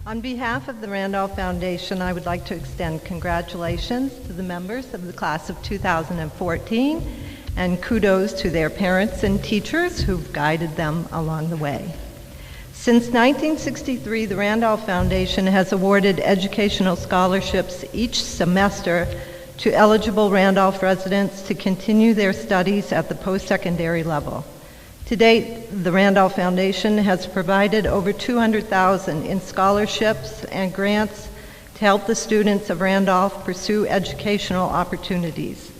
On behalf of the Randolph Foundation, I would like to extend congratulations to the members of the class of 2014 and kudos to their parents and teachers who've guided them along the way. Since 1963, the Randolph Foundation has awarded educational scholarships each semester to eligible Randolph residents to continue their studies at the post-secondary level. To date, the Randolph Foundation has provided over $200,000 in scholarships and grants to help the students of Randolph pursue educational opportunities.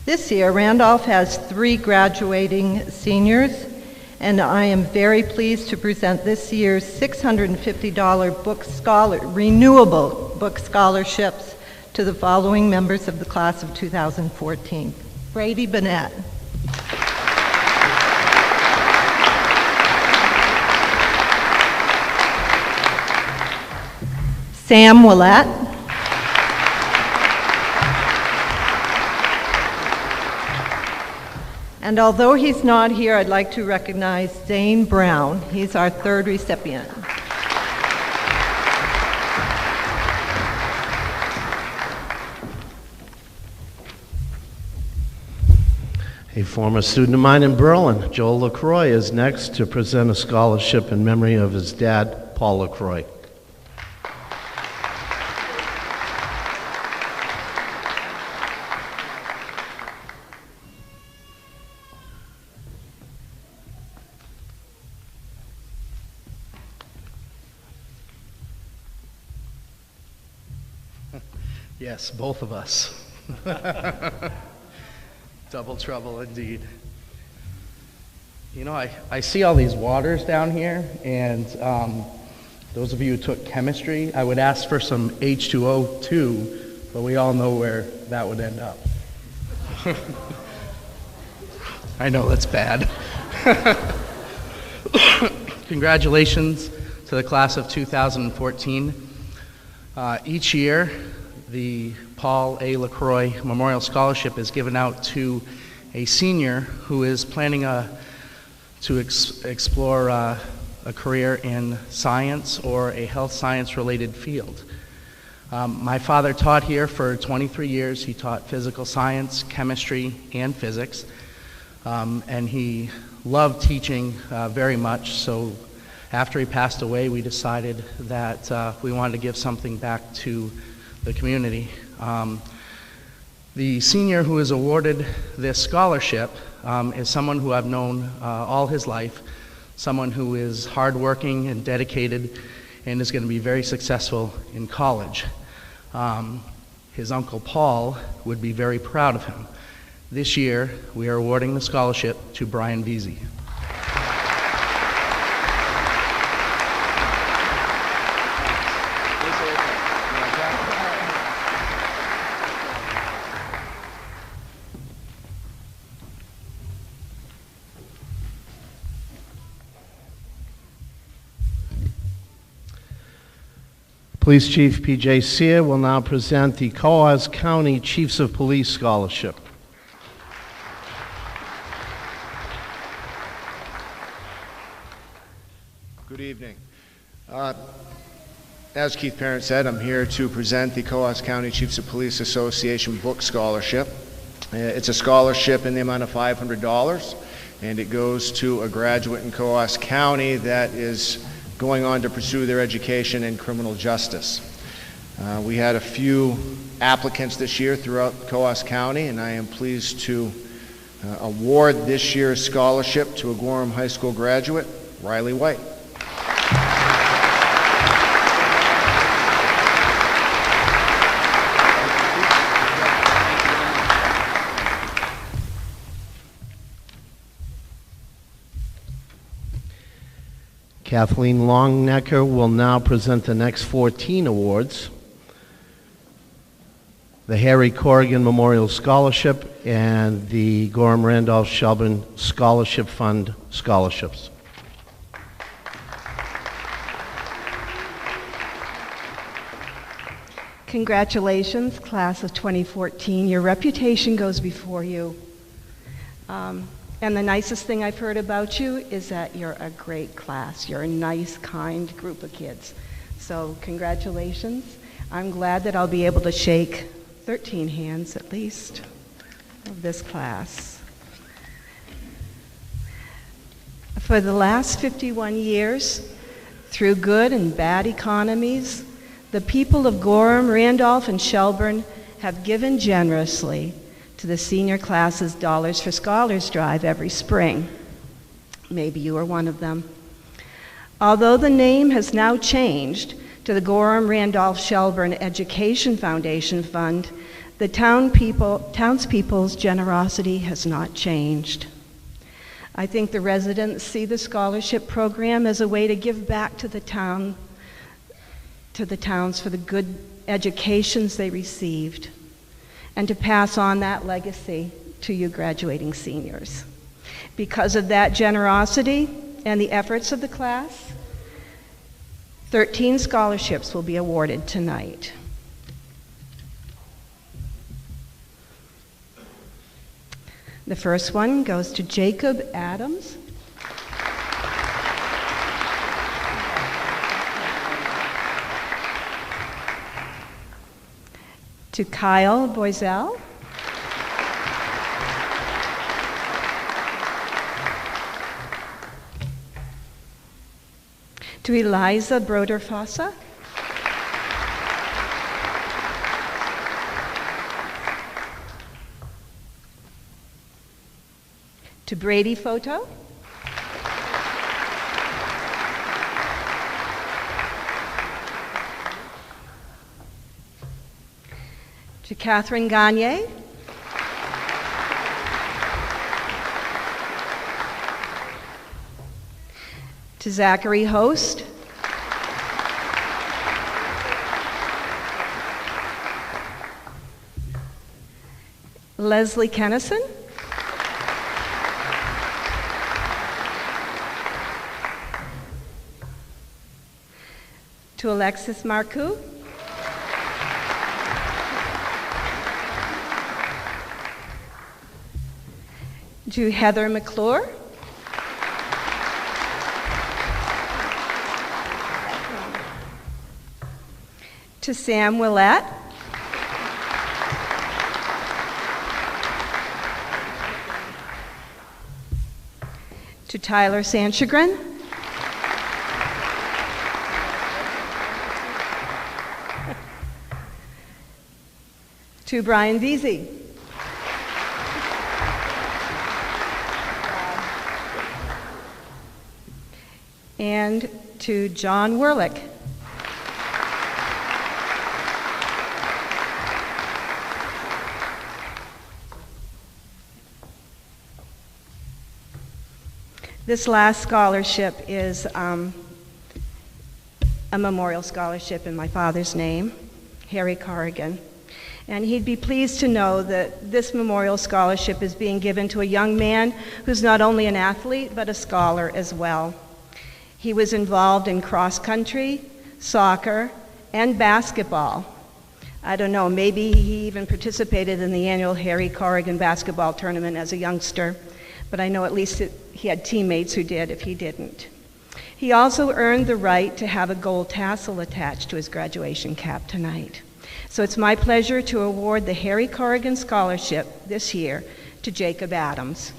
This year, Randolph has 3 graduating seniors, and I am very pleased to present this year's $650 renewable book scholarships to the following members of the class of 2014. Brady Bennett. Sam Willett. And although he's not here, I'd like to recognize Zane Brown. He's our 3rd recipient. A former student of mine in Berlin, Joel LaCroix, is next to present a scholarship in memory of his dad, Paul LaCroix. Yes, both of us. Double trouble indeed. You know, I see all these waters down here, and those of you who took chemistry, I would ask for some H2O too, but we all know where that would end up. I know that's bad. Congratulations to the class of 2014. Each year, the Paul A. LaCroix Memorial Scholarship is given out to a senior who is planning to explore a career in science or a health science related field. My father taught here for 23 years. He taught physical science, chemistry, and physics. And he loved teaching very much, so after he passed away, we decided that we wanted to give something back to the community. The senior who is awarded this scholarship is someone who I've known all his life, someone who is hardworking and dedicated and is going to be very successful in college. His uncle Paul would be very proud of him. This year, we are awarding the scholarship to Brian Veazey. Police Chief P.J. Sear will now present the Coos County Chiefs of Police Scholarship. Good evening. As Keith Parent said, I'm here to present the Coos County Chiefs of Police Association Book Scholarship. It's a scholarship in the amount of $500, and it goes to a graduate in Coos County that is going on to pursue their education in criminal justice. We had a few applicants this year throughout Coos County, and I am pleased to award this year's scholarship to a Gorham High School graduate, Riley White. Kathleen Longnecker will now present the next 14 awards. The Harry Corrigan Memorial Scholarship and the Gorham Randolph Shelburne Scholarship Fund scholarships. Congratulations, class of 2014. Your reputation goes before you. And the nicest thing I've heard about you is that you're a great class. You're a nice, kind group of kids. So congratulations. I'm glad that I'll be able to shake 13 hands at least of this class. For the last 51 years, through good and bad economies, the people of Gorham, Randolph, and Shelburne have given generously to the senior class's Dollars for Scholars drive every spring. Maybe you are one of them. Although the name has now changed to the Gorham Randolph Shelburne Education Foundation Fund, the townspeople's generosity has not changed. I think the residents see the scholarship program as a way to give back to the towns for the good educations they received, and to pass on that legacy to you graduating seniors. Because of that generosity and the efforts of the class, 13 scholarships will be awarded tonight. The first one goes to Jacob Adams. To Kyle Boisel. To Eliza Broder-Fossa. To Brady Photo. To Catherine Gagne. To Zachary Host. Leslie Kennison. To Alexis Marcoux. To Heather McClure. To Sam Willett. To Tyler Sanchagrin. To Brian Veazey. And to John Werlick. This last scholarship is a memorial scholarship in my father's name, Harry Corrigan. And he'd be pleased to know that this memorial scholarship is being given to a young man who's not only an athlete, but a scholar as well. He was involved in cross country, soccer, and basketball. I don't know, maybe he even participated in the annual Harry Corrigan basketball tournament as a youngster, but I know at least he had teammates who did if he didn't. He also earned the right to have a gold tassel attached to his graduation cap tonight. So it's my pleasure to award the Harry Corrigan Scholarship this year to Jacob Adams.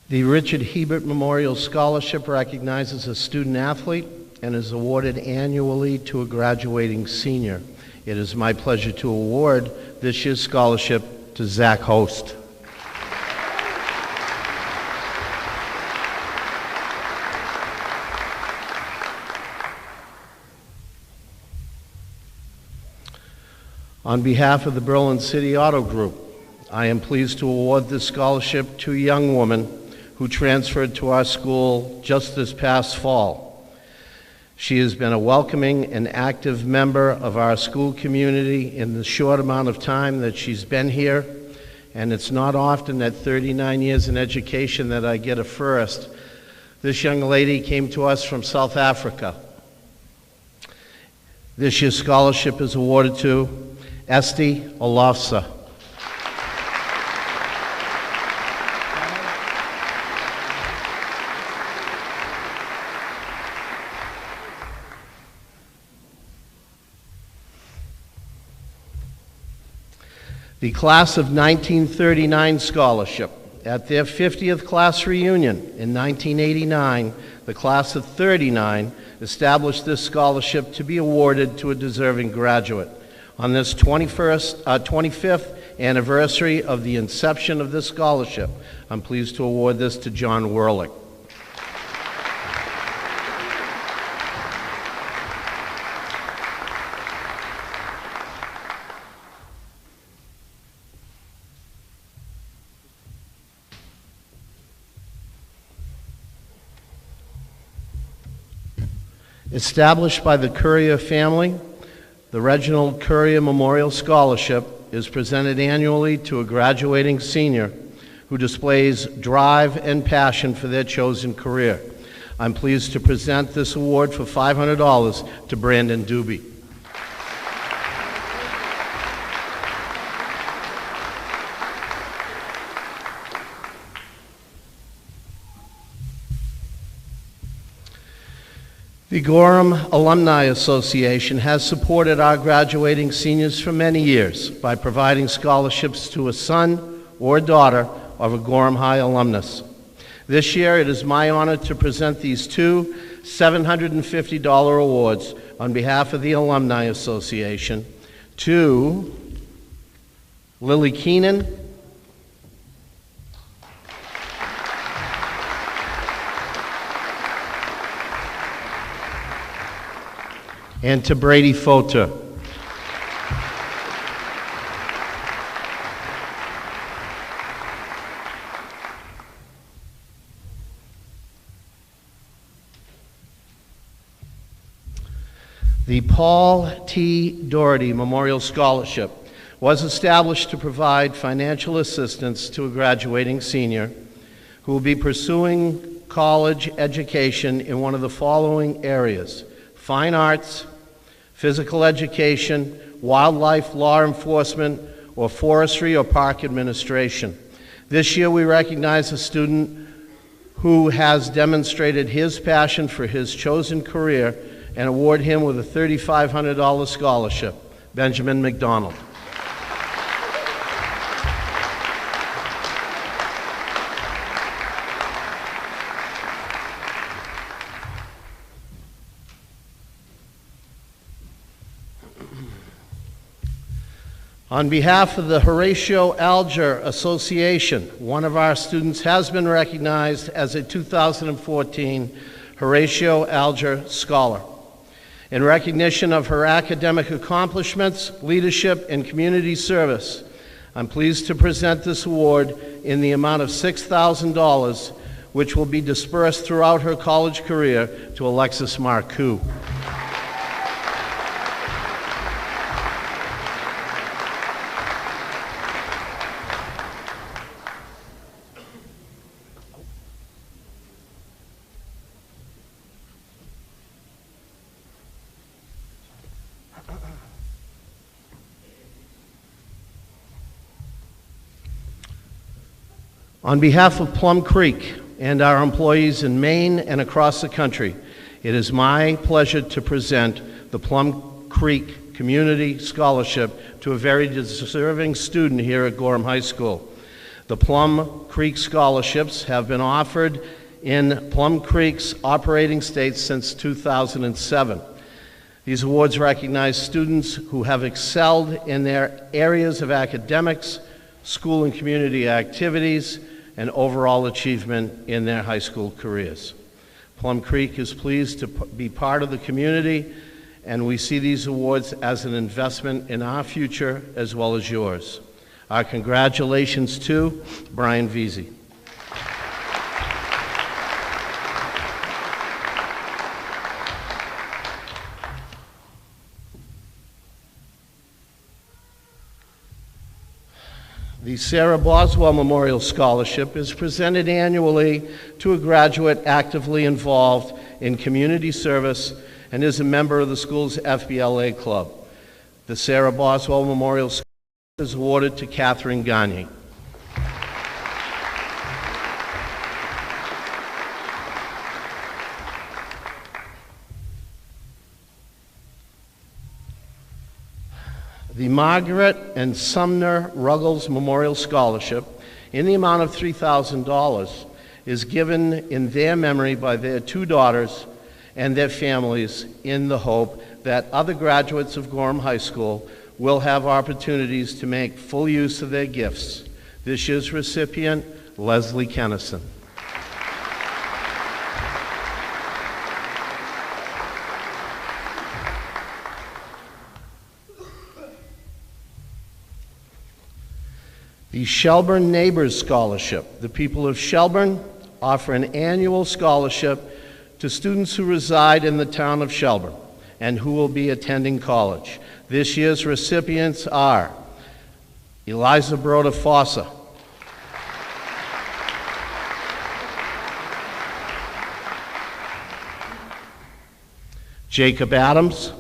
The Richard Hebert Memorial Scholarship recognizes a student athlete and is awarded annually to a graduating senior. It is my pleasure to award this year's scholarship to Zach Host. On behalf of the Berlin City Auto Group, I am pleased to award this scholarship to a young woman who transferred to our school just this past fall. She has been a welcoming and active member of our school community in the short amount of time that she's been here, and it's not often at 39 years in education that I get a first. This young lady came to us from South Africa. This year's scholarship is awarded to Esti Olafsa. The Class of 1939 Scholarship. At their 50th class reunion in 1989, the Class of 39 established this scholarship to be awarded to a deserving graduate. On this 25th anniversary of the inception of this scholarship, I'm pleased to award this to John Werlich. Established by the Courier family, the Reginald Courier Memorial Scholarship is presented annually to a graduating senior who displays drive and passion for their chosen career. I'm pleased to present this award for $500 to Brandon Doobie. The Gorham Alumni Association has supported our graduating seniors for many years by providing scholarships to a son or daughter of a Gorham High alumnus. This year, it is my honor to present these two $750 awards on behalf of the Alumni Association to Lily Keenan and to Brady Fota. The Paul T. Doherty Memorial Scholarship was established to provide financial assistance to a graduating senior who will be pursuing college education in one of the following areas: fine arts, physical education, wildlife law enforcement, or forestry or park administration. This year we recognize a student who has demonstrated his passion for his chosen career and award him with a $3,500 scholarship, Benjamin McDonald. On behalf of the Horatio Alger Association, one of our students has been recognized as a 2014 Horatio Alger Scholar. In recognition of her academic accomplishments, leadership, and community service, I'm pleased to present this award in the amount of $6,000, which will be dispersed throughout her college career to Alexis Marcoux. On behalf of Plum Creek and our employees in Maine and across the country, it is my pleasure to present the Plum Creek Community Scholarship to a very deserving student here at Gorham High School. The Plum Creek Scholarships have been offered in Plum Creek's operating state since 2007. These awards recognize students who have excelled in their areas of academics, school and community activities, and overall achievement in their high school careers. Plum Creek is pleased to be part of the community, and we see these awards as an investment in our future as well as yours. Our congratulations to Brian Veazey. The Sarah Boswell Memorial Scholarship is presented annually to a graduate actively involved in community service and is a member of the school's FBLA club. The Sarah Boswell Memorial Scholarship is awarded to Catherine Gagne. The Margaret and Sumner Ruggles Memorial Scholarship, in the amount of $3,000, is given in their memory by their two daughters and their families in the hope that other graduates of Gorham High School will have opportunities to make full use of their gifts. This year's recipient, Leslie Kennison. The Shelburne Neighbors Scholarship. The people of Shelburne offer an annual scholarship to students who reside in the town of Shelburne and who will be attending college. This year's recipients are Eliza Broda Fossa, Jacob Adams,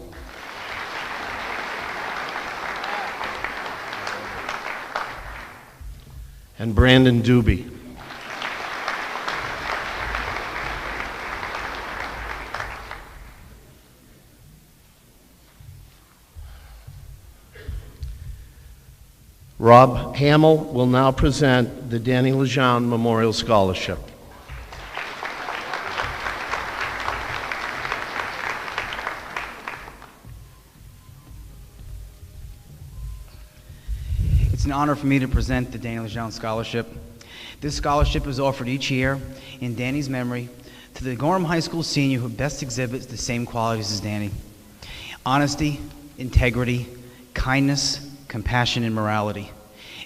and Brandon Doobie. Rob Hamill will now present the Danny Lejeune Memorial Scholarship. It's an honor for me to present the Danny Lejeune Scholarship. This scholarship is offered each year in Danny's memory to the Gorham High School senior who best exhibits the same qualities as Danny: honesty, integrity, kindness, compassion, and morality.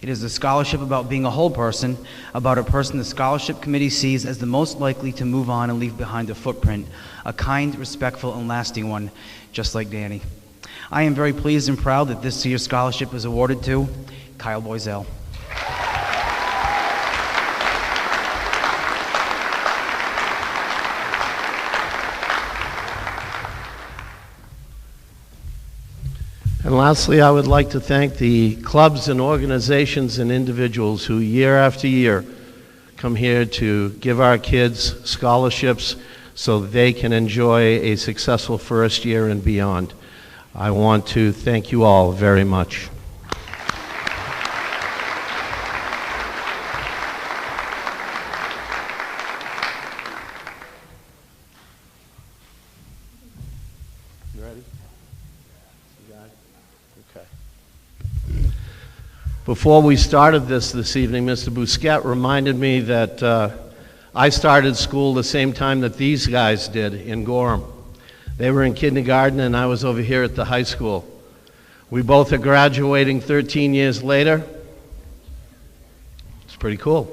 It is a scholarship about being a whole person, about a person the scholarship committee sees as the most likely to move on and leave behind a footprint, a kind, respectful, and lasting one, just like Danny. I am very pleased and proud that this year's scholarship is awarded to Kyle Boiselle. And lastly, I would like to thank the clubs and organizations and individuals who year after year come here to give our kids scholarships so they can enjoy a successful first year and beyond. I want to thank you all very much. You ready? You got it? Okay. Before we started this evening, Mr. Bousquet reminded me that I started school the same time that these guys did in Gorham. They were in kindergarten and I was over here at the high school. We both are graduating 13 years later. It's pretty cool.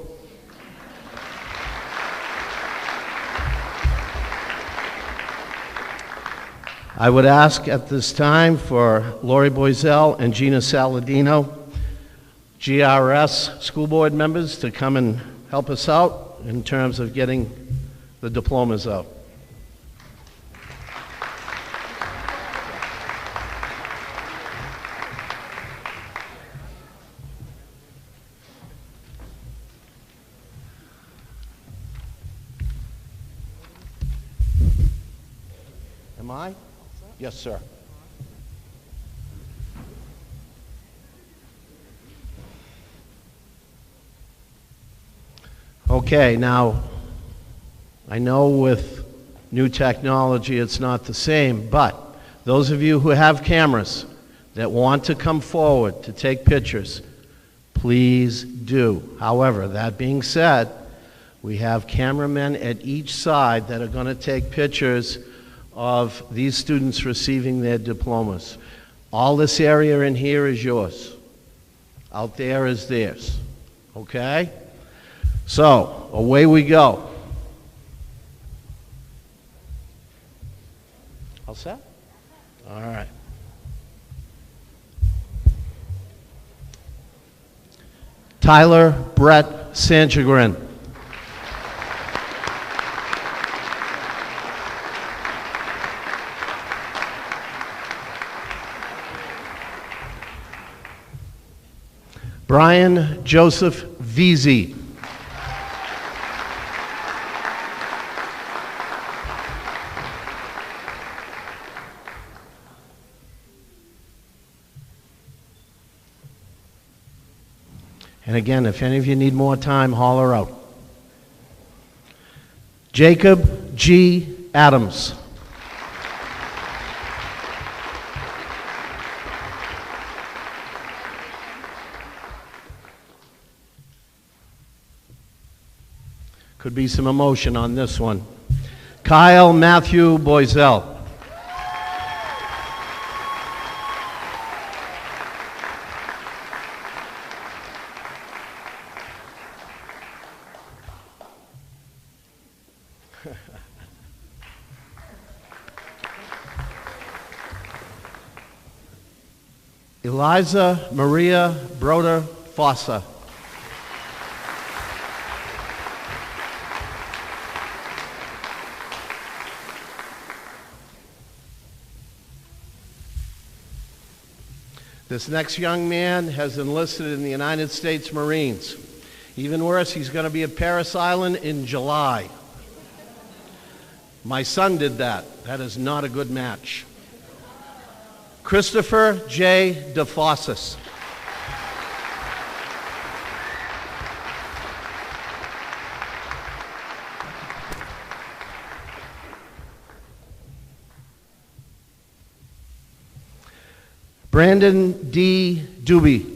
I would ask at this time for Lori Boiselle and Gina Saladino, GRS school board members, to come and help us out in terms of getting the diplomas out. Am I? Yes, sir. Okay, now, I know with new technology it's not the same, but those of you who have cameras that want to come forward to take pictures, please do. However, that being said, we have cameramen at each side that are going to take pictures of these students receiving their diplomas. All this area in here is yours. Out there is theirs. Okay? So, away we go. All set? All right. Tyler Brett Sanchagrin. Brian Joseph Veazey. And again, if any of you need more time, holler out. Jacob G. Adams. Could be some emotion on this one. Kyle Matthew Boisel. Eliza Maria Broder Fossa. This next young man has enlisted in the United States Marines. Even worse, he's going to be at Parris Island in July. My son did that. That is not a good match. Christopher J. DeFossis. Brandon D. Doobie.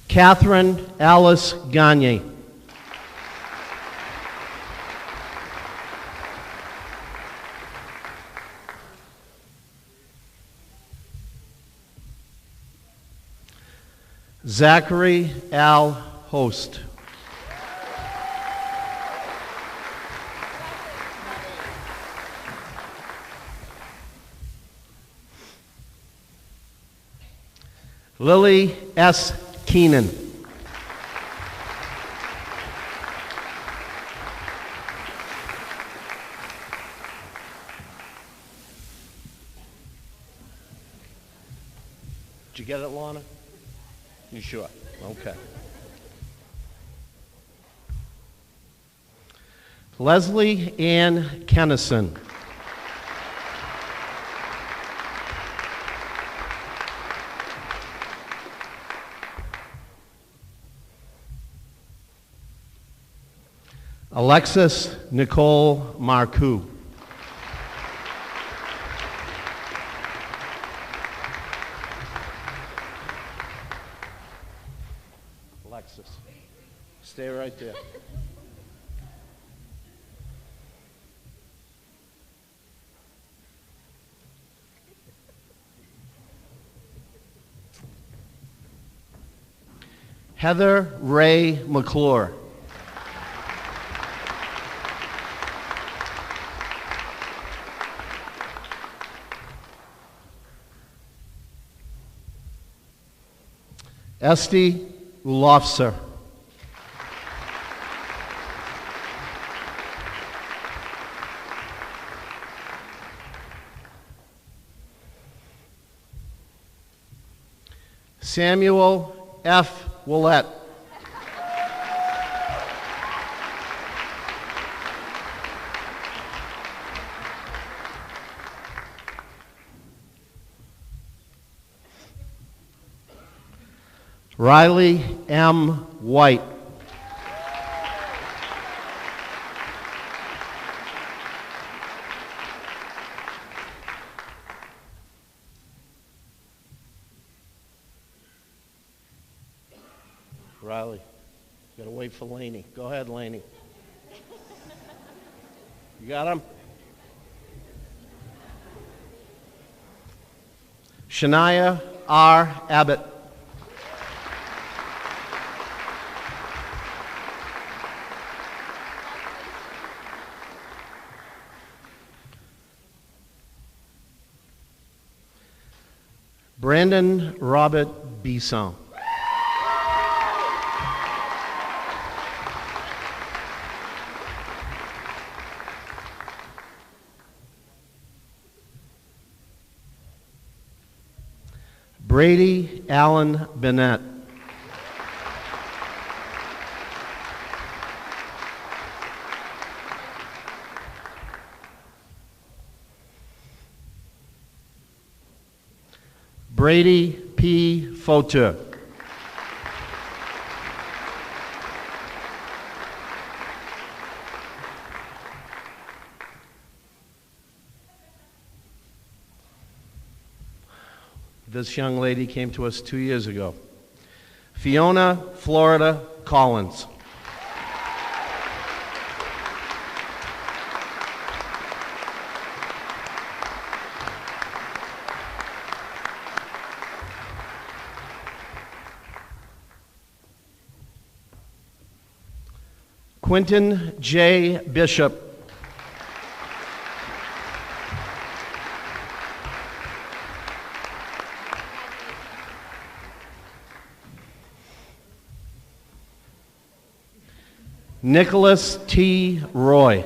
Catherine Alice Gagne. Zachary Al Host. Lily S. Keenan. Did you get it, Lana? You sure? Okay. Leslie Ann Kennison. Alexis Nicole Marcoux. Alexis, stay right there. Heather Ray McClure. Esty Ulofser. Samuel F. Willett. Riley M. White. Riley, you gotta wait for Laney. Go ahead, Laney. You got him? Shania R. Abbott. Brandon Robert Bisson. Brady Allen Bennett. Brady P. Fauteur. This young lady came to us 2 years ago. Fiona Florida Collins. Quentin J. Bishop. Nicholas T. Roy.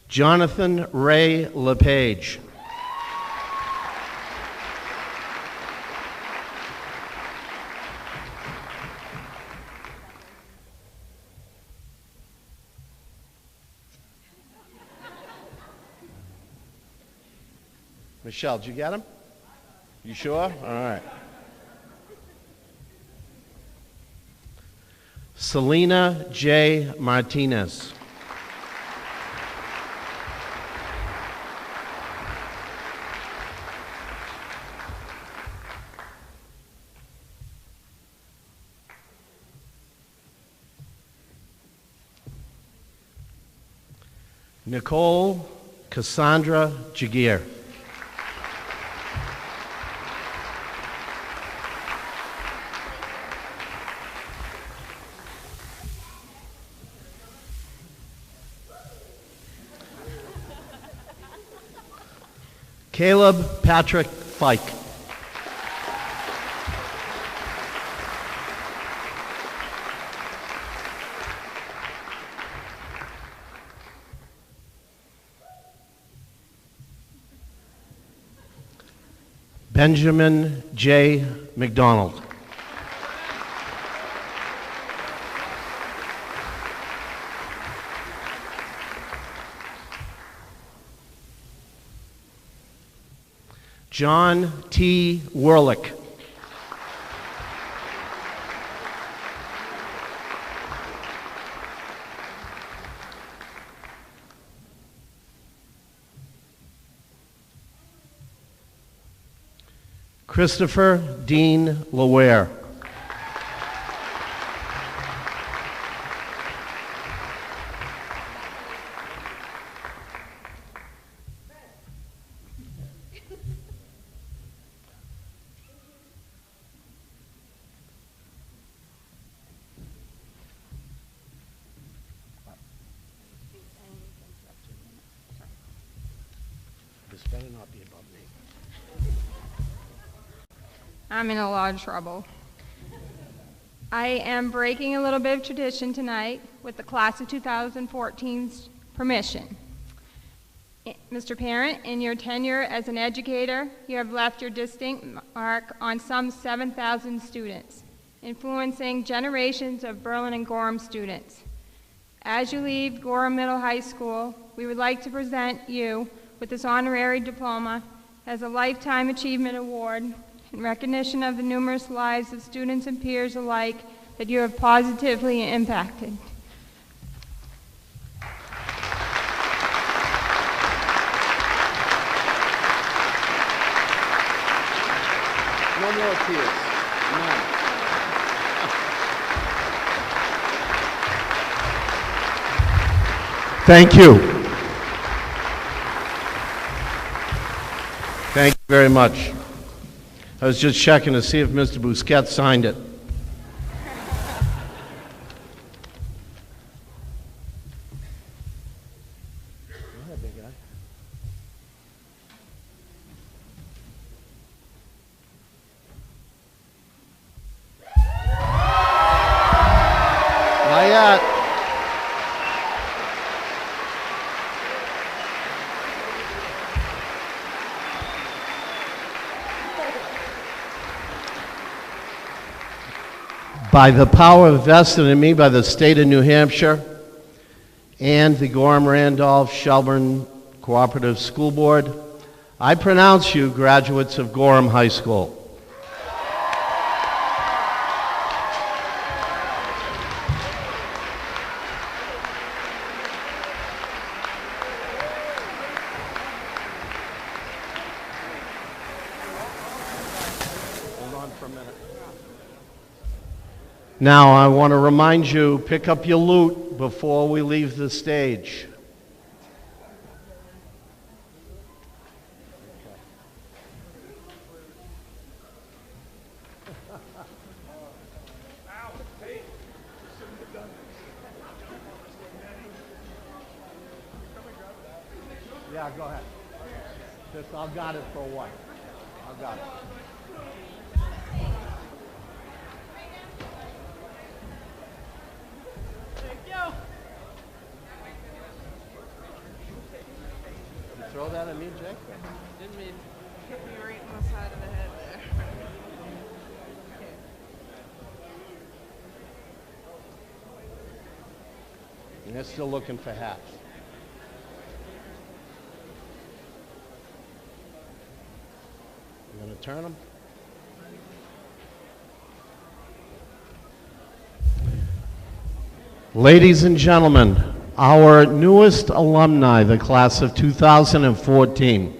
Jonathan Ray LePage. Michelle, did you get him? You sure? All right. Selena J. Martinez. Nicole Cassandra Jagir. Caleb Patrick Fike. Benjamin J. McDonald. John T. Werlick. Christopher Dean Laware. This better not be above me. I'm in a lot of trouble. I am breaking a little bit of tradition tonight with the class of 2014's permission. Mr. Parent, in your tenure as an educator, you have left your distinct mark on some 7,000 students, influencing generations of Berlin and Gorham students. As you leave Gorham Middle High School, we would like to present you with this honorary diploma as a Lifetime Achievement Award in recognition of the numerous lives of students and peers alike that you have positively impacted. No more tears. None. Thank you. Thank you very much. I was just checking to see if Mr. Busquets signed it. Go ahead, big guy. Not yet. By the power vested in me by the state of New Hampshire and the Gorham-Randolph-Shelburne Cooperative School Board, I pronounce you graduates of Gorham High School. Now, I want to remind you, pick up your loot before we leave the stage. Yeah, go ahead. Just, I've got it for what? I've got it. Throw that at me, Jake? Didn't mean hit me right on the side of the head there. And they're still looking for hats. You gonna turn them? Ladies and gentlemen, our newest alumni, the class of 2014.